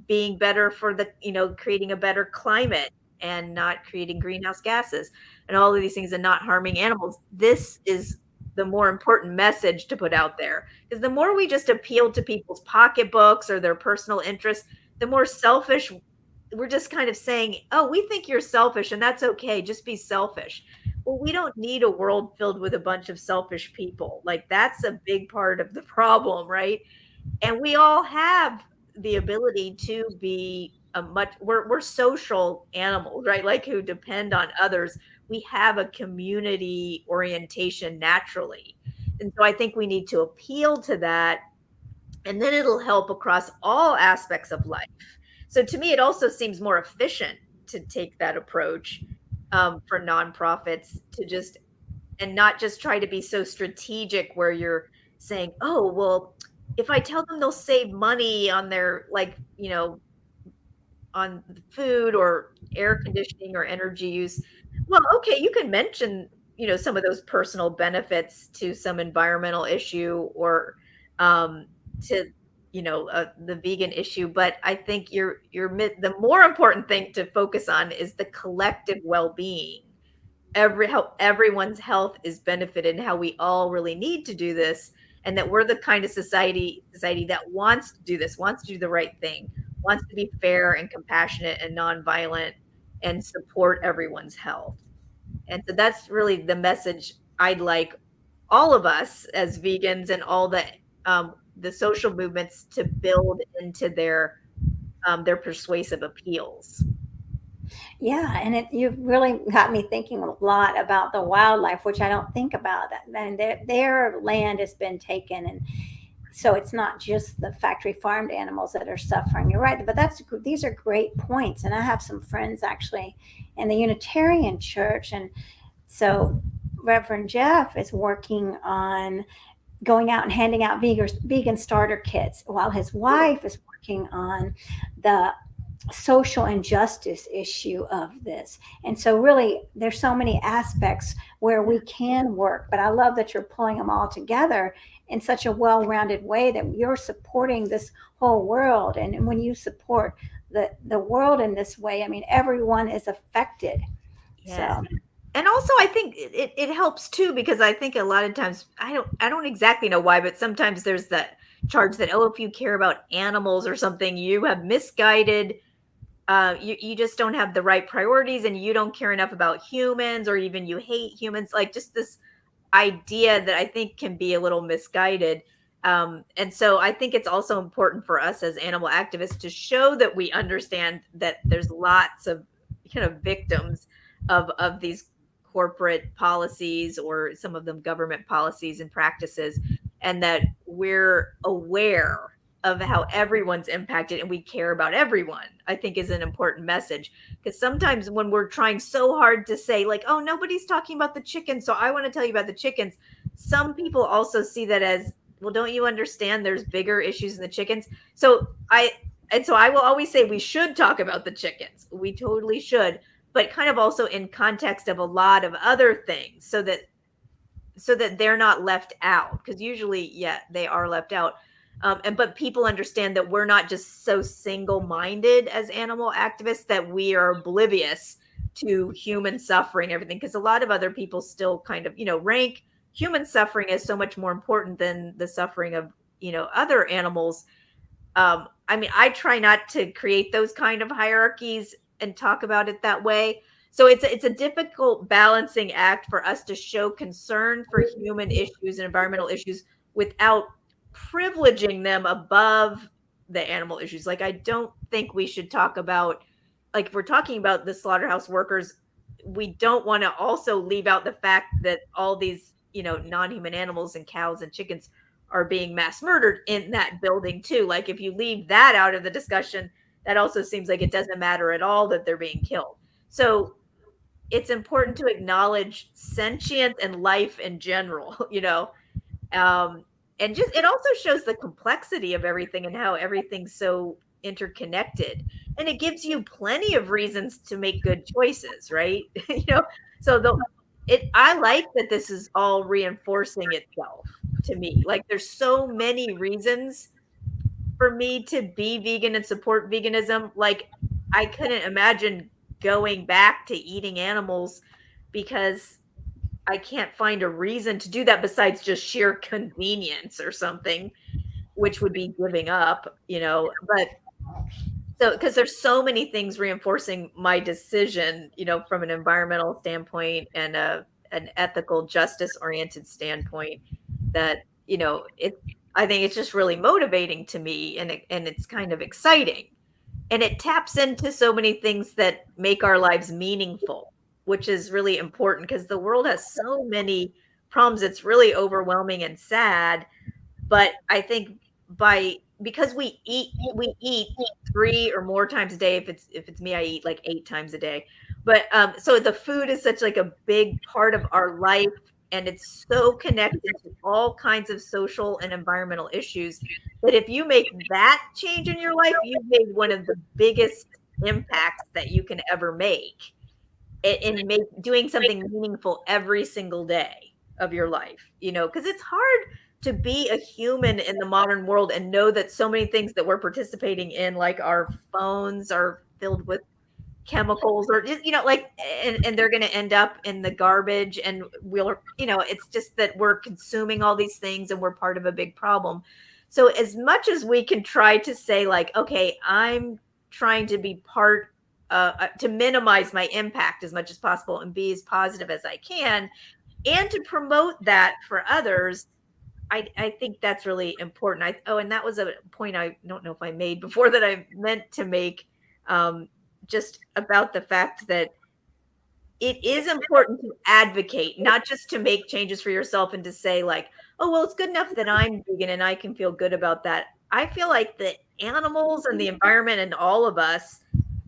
being better for the creating a better climate, and not creating greenhouse gases, and all of these things, and not harming animals. This is the more important message to put out there, because the more we just appeal to people's pocketbooks or their personal interests, the more selfish we're just kind of saying, oh, we think you're selfish, and that's okay, just be selfish. Well, we don't need a world filled with a bunch of selfish people. Like, that's a big part of the problem, right? And we all have the ability to be we're social animals, right? Like, who depend on others. We have a community orientation naturally. And so I think we need to appeal to that, and then it'll help across all aspects of life. So to me, it also seems more efficient to take that approach, for nonprofits, to just, and not just try to be so strategic, where you're saying, oh, well, if I tell them they'll save money on their, like, on food or air conditioning or energy use. Well, okay, you can mention, some of those personal benefits to some environmental issue, or to, the vegan issue. But I think the more important thing to focus on is the collective well-being. How everyone's health is benefited, and how we all really need to do this, and that we're the kind of society that wants to do this, wants to do the right thing, wants to be fair and compassionate and nonviolent, and support everyone's health. And so that's really the message I'd like all of us as vegans, and all the social movements, to build into their persuasive appeals. Yeah, and you've really got me thinking a lot about the wildlife, which I don't think about. And their land has been taken, and so it's not just the factory farmed animals that are suffering. You're right, but these are great points. And I have some friends actually in the Unitarian Church, and so Reverend Jeff is working on going out and handing out vegan starter kits, while his wife is working on the social injustice issue of this. And so really there's so many aspects where we can work, but I love that you're pulling them all together in such a well-rounded way, that you're supporting this whole world. And when you support the world in this way, I mean, everyone is affected. Yes. So And also I think it helps too, because I think a lot of times I don't exactly know why, but sometimes there's that charge that, oh, if you care about animals or something, you have misguided, you just don't have the right priorities, and you don't care enough about humans, or even you hate humans, like just this idea that I think can be a little misguided. And so I think it's also important for us as animal activists to show that we understand that there's lots of kind of victims of these corporate policies, or some of them government policies and practices, and that we're aware of how everyone's impacted and we care about everyone, I think is an important message. Because sometimes when we're trying so hard to say, like, oh, nobody's talking about the chickens, so I want to tell you about the chickens, some people also see that as, well, don't you understand there's bigger issues in the chickens? So I will always say we should talk about the chickens. We totally should, but kind of also in context of a lot of other things, so that they're not left out, because usually, yeah, they are left out. But people understand that we're not just so single-minded as animal activists, that we are oblivious to human suffering, everything, because a lot of other people still kind of, rank human suffering as so much more important than the suffering of, other animals. I mean, I try not to create those kind of hierarchies and talk about it that way. So it's a difficult balancing act for us to show concern for human issues and environmental issues without privileging them above the animal issues. Like, I don't think we should talk about, like, if we're talking about the slaughterhouse workers, we don't want to also leave out the fact that all these, non-human animals and cows and chickens are being mass murdered in that building too. Like, if you leave that out of the discussion, that also seems like it doesn't matter at all that they're being killed. So it's important to acknowledge sentience and life in general, um, and just, it also shows the complexity of everything and how everything's so interconnected, and it gives you plenty of reasons to make good choices, right? So I like that this is all reinforcing itself to me. Like, there's so many reasons for me to be vegan and support veganism. Like, I couldn't imagine going back to eating animals, because I can't find a reason to do that besides just sheer convenience or something, which would be giving up, but so, because there's so many things reinforcing my decision, from an environmental standpoint and an ethical justice oriented standpoint, that, it I think it's just really motivating to me, and it's kind of exciting, and it taps into so many things that make our lives meaningful, which is really important, because the world has so many problems. It's really overwhelming and sad. But I think, because we eat 3 or more times a day. If it's me, I eat like 8 times a day. But so the food is such like a big part of our life, and it's so connected to all kinds of social and environmental issues, that if you make that change in your life, you've made one of the biggest impacts that you can ever make, in doing something meaningful every single day of your life, because it's hard to be a human in the modern world and know that so many things that we're participating in, like our phones, are filled with chemicals, or just, like, and they're going to end up in the garbage, and it's just that we're consuming all these things, and we're part of a big problem. So as much as we can try to say, like, okay, I'm trying to be part, to minimize my impact as much as possible and be as positive as I can, and to promote that for others, I think that's really important. And that was a point I don't know if I made before, that I meant to make. just about the fact that it is important to advocate, not just to make changes for yourself and to say like, oh, well, it's good enough that I'm vegan and I can feel good about that. I feel like the animals and the environment and all of us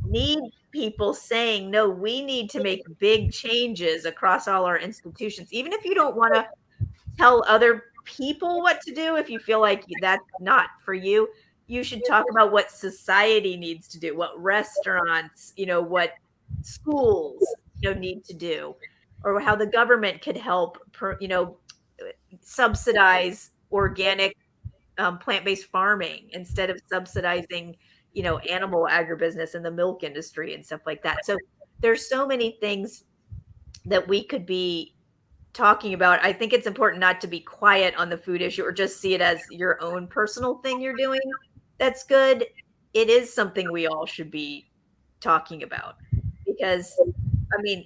need people saying, no, we need to make big changes across all our institutions. Even if you don't want to tell other people what to do, if you feel like that's not for you, you should talk about what society needs to do, what restaurants, what schools, need to do, or how the government could help, subsidize organic, plant-based farming instead of subsidizing, animal agribusiness and the milk industry and stuff like that. So there's so many things that we could be talking about. I think it's important not to be quiet on the food issue or just see it as your own personal thing you're doing. That's good. It is something we all should be talking about because, I mean,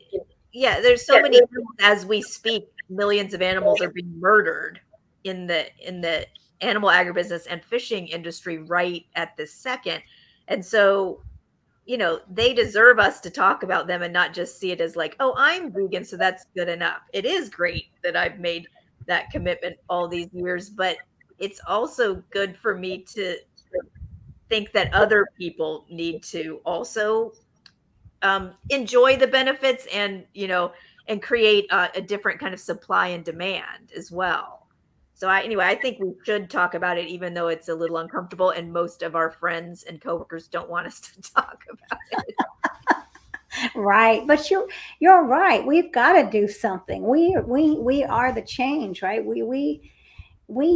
yeah, there's so many, as we speak, millions of animals are being murdered in the animal agribusiness and fishing industry right at this second. And so, they deserve us to talk about them and not just see it as like, oh, I'm vegan, so that's good enough. It is great that I've made that commitment all these years, but it's also good for me to think that other people need to also enjoy the benefits and, and create a different kind of supply and demand as well. So anyway, I think we should talk about it, even though it's a little uncomfortable, and most of our friends and coworkers don't want us to talk about it. Right, but you're right. We've got to do something. We are the change, right? We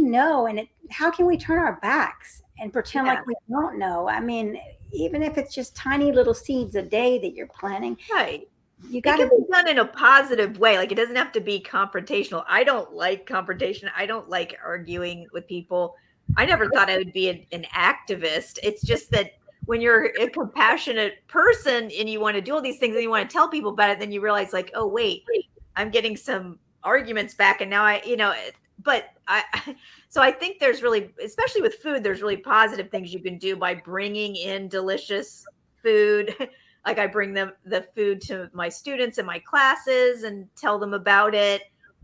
know, and how can we turn our backs and pretend Yeah. like we don't know? I mean, even if it's just tiny little seeds a day that you're planting, Right. you It got can to. be done in a positive way. Like, it doesn't have to be confrontational. I don't like confrontation. I don't like arguing with people. I never thought I would be an activist. It's just that when you're a compassionate person and you want to do all these things and you want to tell people about it, then you realize like, oh, wait, I'm getting some arguments back. And now but so I think there's really, especially with food, there's really positive things you can do by bringing in delicious food. Like, I bring them the food to my students in my classes and tell them about it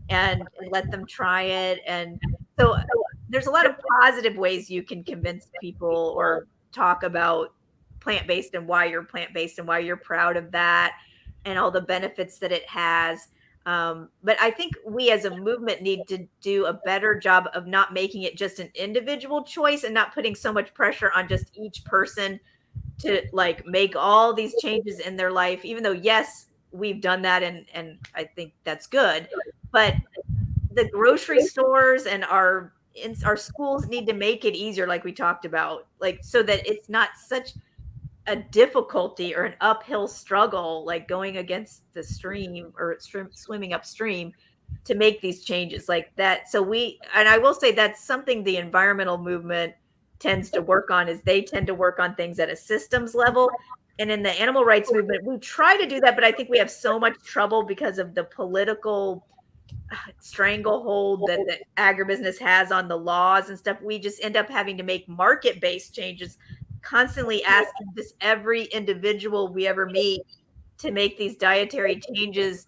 and let them try it. And so there's a lot of positive ways you can convince people or talk about plant-based and why you're plant-based and why you're proud of that and all the benefits that it has. But I think we as a movement need to do a better job of not making it just an individual choice and not putting so much pressure on just each person to like make all these changes in their life, even though, yes, we've done that. And I think that's good. But the grocery stores and our schools need to make it easier, like we talked about, like, so that it's not such a difficulty or an uphill struggle, like going against the stream or swimming upstream to make these changes like that. So and I will say that's something the environmental movement tends to work on, is they tend to work on things at a systems level. And in the animal rights movement, we try to do that, but I think we have so much trouble because of the political stranglehold that the agribusiness has on the laws and stuff. We just end up having to make market-based changes, constantly asking just every individual we ever meet to make these dietary changes.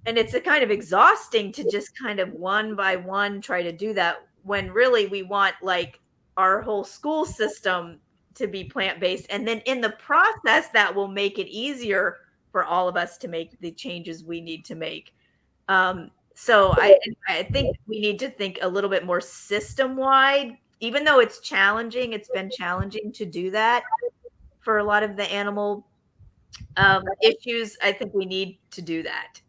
And it's a kind of exhausting to just kind of one by one try to do that, when really we want like our whole school system to be plant-based. And then in the process, that will make it easier for all of us to make the changes we need to make. So I think we need to think a little bit more system-wide, even though it's challenging. It's been challenging to do that for a lot of the animal issues. I think we need to do that.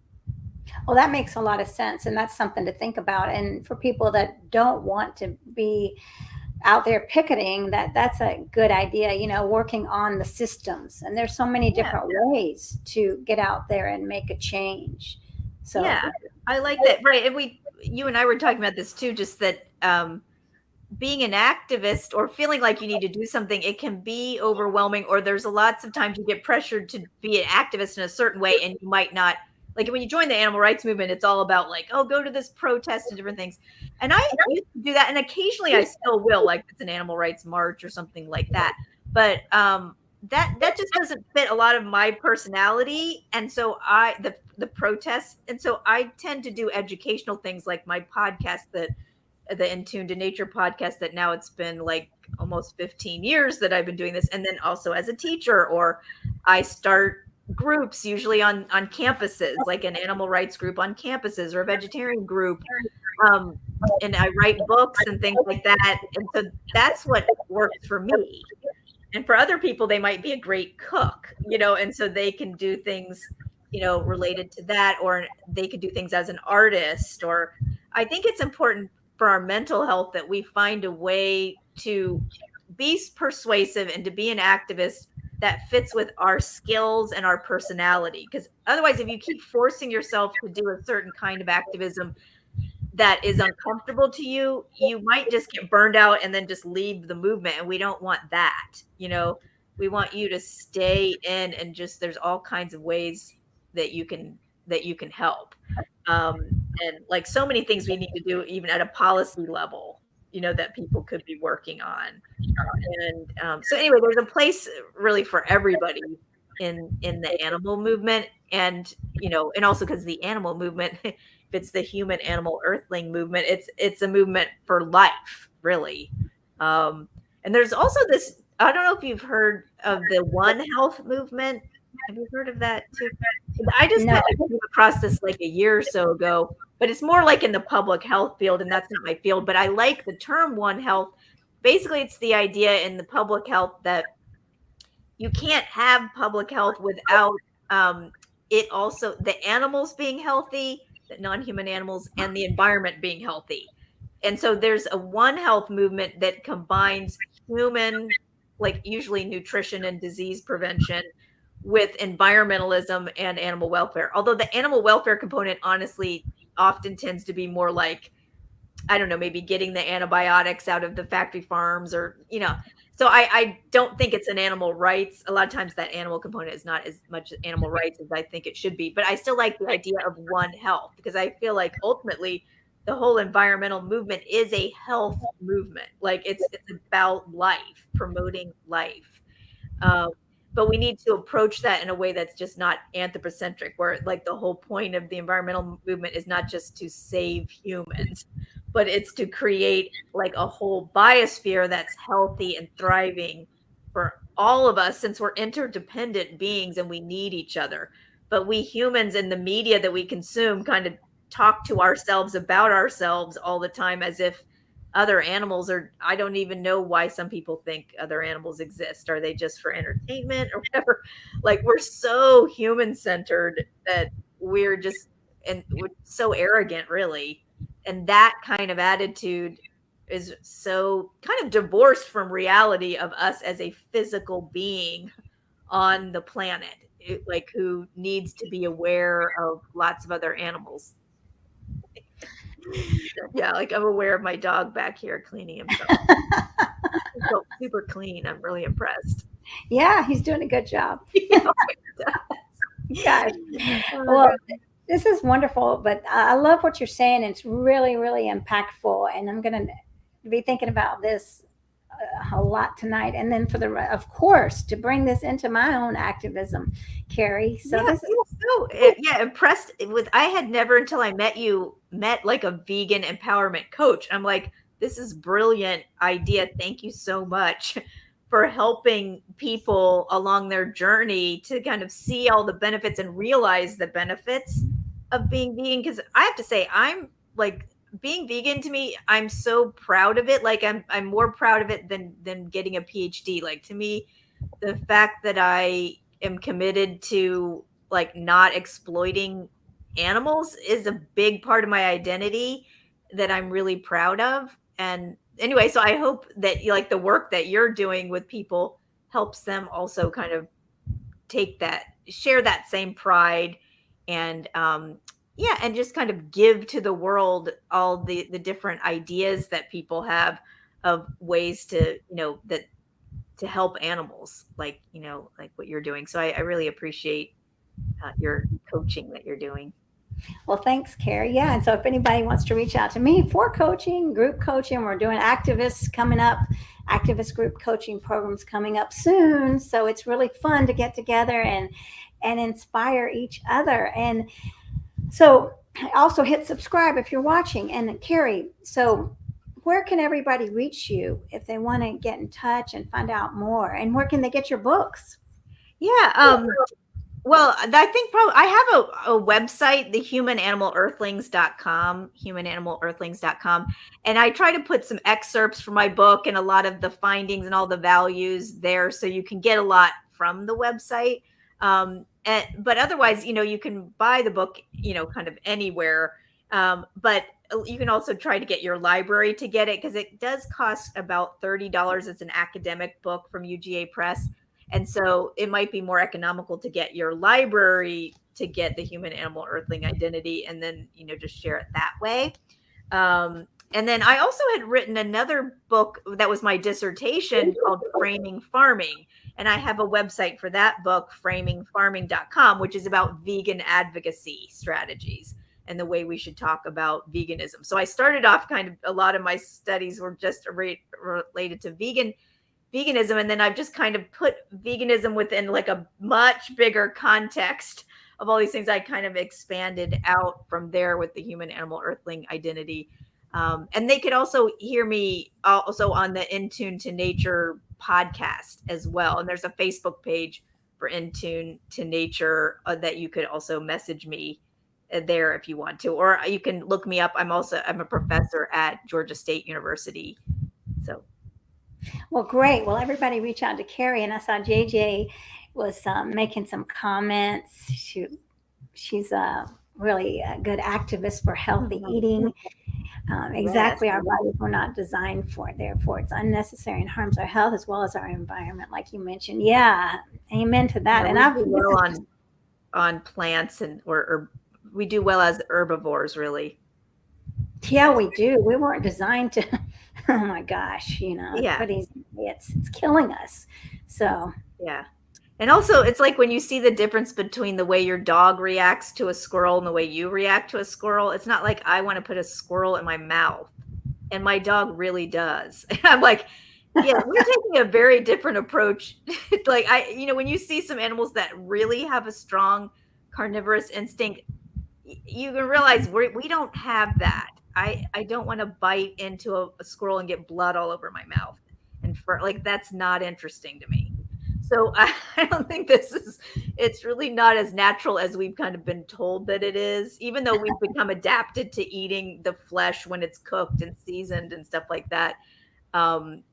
Well, that makes a lot of sense, and that's something to think about. And for people that don't want to be out there picketing, that's a good idea, working on the systems. And there's so many different ways to get out there and make a change. So yeah, I like that. Right. And you and I were talking about this too, just that being an activist or feeling like you need to do something, it can be overwhelming, or there's lots of times you get pressured to be an activist in a certain way and you might not. Like when you join the animal rights movement, it's all about like, oh, go to this protest and different things. And I used to do that. And occasionally I still will, like it's an animal rights march or something like that. But that just doesn't fit a lot of my personality, and so the protests, and so I tend to do educational things like my podcast, that the In Tune to Nature podcast, that now it's been like almost 15 years that I've been doing this, and then also as a teacher, or I start groups usually on campuses, like an animal rights group on campuses or a vegetarian group, um, and I write books and things like that, and so that's what works for me. And for other people, they might be a great cook, and so they can do things, related to that, or they could do things as an artist. Or I think it's important for our mental health that we find a way to be persuasive and to be an activist that fits with our skills and our personality. Because otherwise, if you keep forcing yourself to do a certain kind of activism that is uncomfortable to you, you might just get burned out and then just leave the movement. And we don't want that. We want you to stay in, and just, there's all kinds of ways that you can help. And like so many things we need to do, even at a policy level, that people could be working on. And so anyway, there's a place really for everybody in the animal movement. And and also because the animal movement, if it's the human animal earthling movement, it's a movement for life, really. And there's also this, I don't know if you've heard of the One Health movement. Have you heard of that too? I just No. kind of came across this like a year or so ago, but it's more like in the public health field, and that's not my field. But I like the term One Health. Basically, it's the idea in the public health that you can't have public health without it also, the animals being healthy, the non-human animals, and the environment being healthy. And so there's a One Health movement that combines human, like usually nutrition and disease prevention, with environmentalism and animal welfare. Although the animal welfare component honestly often tends to be more like, I don't know, maybe getting the antibiotics out of the factory farms, or, so I don't think it's an animal rights. A lot of times that animal component is not as much animal rights as I think it should be. But I still like the idea of One Health, because I feel like ultimately the whole environmental movement is a health movement. Like it's about life, promoting life. Um, but we need to approach that in a way that's just not anthropocentric, where like the whole point of the environmental movement is not just to save humans, but it's to create like a whole biosphere that's healthy and thriving for all of us, since we're interdependent beings and we need each other. But we humans in the media that we consume kind of talk to ourselves about ourselves all the time, as if other animals are, I don't even know why some people think other animals exist. Are they just for entertainment or whatever? Like, we're so human centered that we're just, and we're so arrogant, really. And that kind of attitude is so kind of divorced from reality of us as a physical being on the planet, like who needs to be aware of lots of other animals. Yeah, like I'm aware of my dog back here cleaning himself. He's so super clean. I'm really impressed. Yeah, he's doing a good job. Oh Gosh. Well, this is wonderful, but I love what you're saying. It's really, really impactful, and I'm going to be thinking about this a lot tonight. And then of course, to bring this into my own activism, Carrie. So yeah, this is so yeah, impressed with. I had never until I met you met like a vegan empowerment coach. I'm like, this is brilliant idea. Thank you so much for helping people along their journey to kind of see all the benefits and realize the benefits of being vegan. Because I have to say, I'm like, being vegan to me, I'm so proud of it. Like I'm more proud of it than getting a PhD. Like, to me, the fact that I am committed to like not exploiting animals is a big part of my identity that I'm really proud of. And anyway, so I hope that like the work that you're doing with people helps them also kind of share that same pride, and yeah, and just kind of give to the world all the different ideas that people have of ways to, that to help animals, like, like what you're doing. So I really appreciate your coaching that you're doing. Well, thanks, Carrie. Yeah, and so if anybody wants to reach out to me for coaching, group coaching, we're doing activists coming up. activist group coaching programs coming up soon. So it's really fun to get together and inspire each other. And so also hit subscribe if you're watching. And Carrie, so where can everybody reach you if they want to get in touch and find out more? And where can they get your books? Yeah. Well, I think probably I have a website, thehumananimalEarthlings.com, humananimalEarthlings.com. And I try to put some excerpts from my book and a lot of the findings and all the values there. So you can get a lot from the website. But otherwise, you can buy the book, kind of anywhere. But you can also try to get your library to get it because it does cost about $30. It's an academic book from UGA Press. And so it might be more economical to get your library to get the human animal earthling identity and then, just share it that way. And then I also had written another book that was my dissertation called Framing Farming. And I have a website for that book, framingfarming.com, which is about vegan advocacy strategies and the way we should talk about veganism. So I started off kind of a lot of my studies were just related to veganism, and then I've just kind of put veganism within like a much bigger context of all these things. I kind of expanded out from there with the human animal earthling identity. And they could also hear me also on the In Tune to Nature podcast as well. And there's a Facebook page for In Tune to Nature that you could also message me there if you want to, or you can look me up. I'm a professor at Georgia State University. So well, great. Well, everybody reach out to Carrie. And I saw JJ was making some comments. She's a really a good activist for healthy eating. Exactly, yes. our bodies were not designed for it. Therefore, it's unnecessary and harms our health as well as our environment, like you mentioned. Yeah, amen to that. And we do well on plants or we do well as herbivores, really. Yeah, we do. We weren't designed to. Oh my gosh, Yeah. it's killing us. So Yeah. And also, it's like when you see the difference between the way your dog reacts to a squirrel and the way you react to a squirrel. It's not like I want to put a squirrel in my mouth, and my dog really does. I'm like, yeah, we're taking a very different approach. Like when you see some animals that really have a strong carnivorous instinct, you can realize we don't have that. I don't want to bite into a squirrel and get blood all over my mouth. And that's not interesting to me. So I don't think it's really not as natural as we've kind of been told that it is, even though we've become adapted to eating the flesh when it's cooked and seasoned and stuff like that.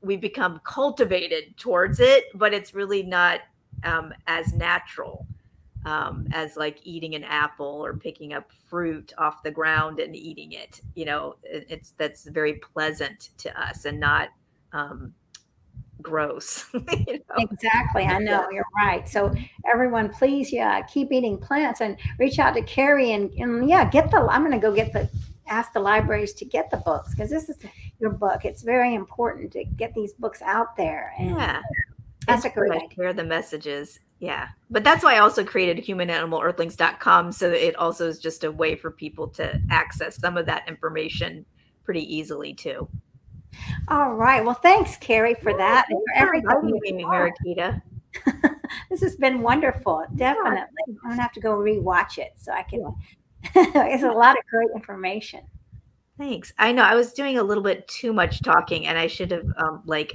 We've become cultivated towards it, but it's really not as natural as like eating an apple or picking up fruit off the ground and eating it. That's very pleasant to us and not gross. exactly, I know you're right. So everyone, please, keep eating plants and reach out to Carrie and yeah, I'm going to go ask the libraries to get the books because this is your book. It's very important to get these books out there. And yeah, that's a great idea. Share the messages. Yeah. But that's why I also created humananimalEarthlings.com. So it also is just a way for people to access some of that information pretty easily too. All right. Well, thanks, Carrie, for that and for everything. Mariquita. This has been wonderful. Definitely. I'm going to have to go rewatch it so I can. It's a lot of great information. Thanks. I know I was doing a little bit too much talking, and I should have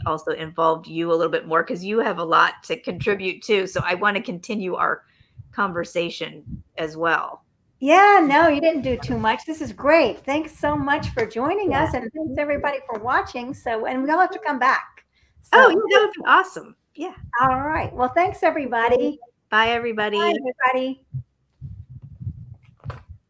also involved you a little bit more because you have a lot to contribute too. So I want to continue our conversation as well. Yeah, no, you didn't do too much. This is great. Thanks so much for joining us, and thanks everybody for watching. And we'll have to come back. So, that would be awesome. Yeah. All right. Well, thanks everybody. Bye, everybody. Bye, everybody.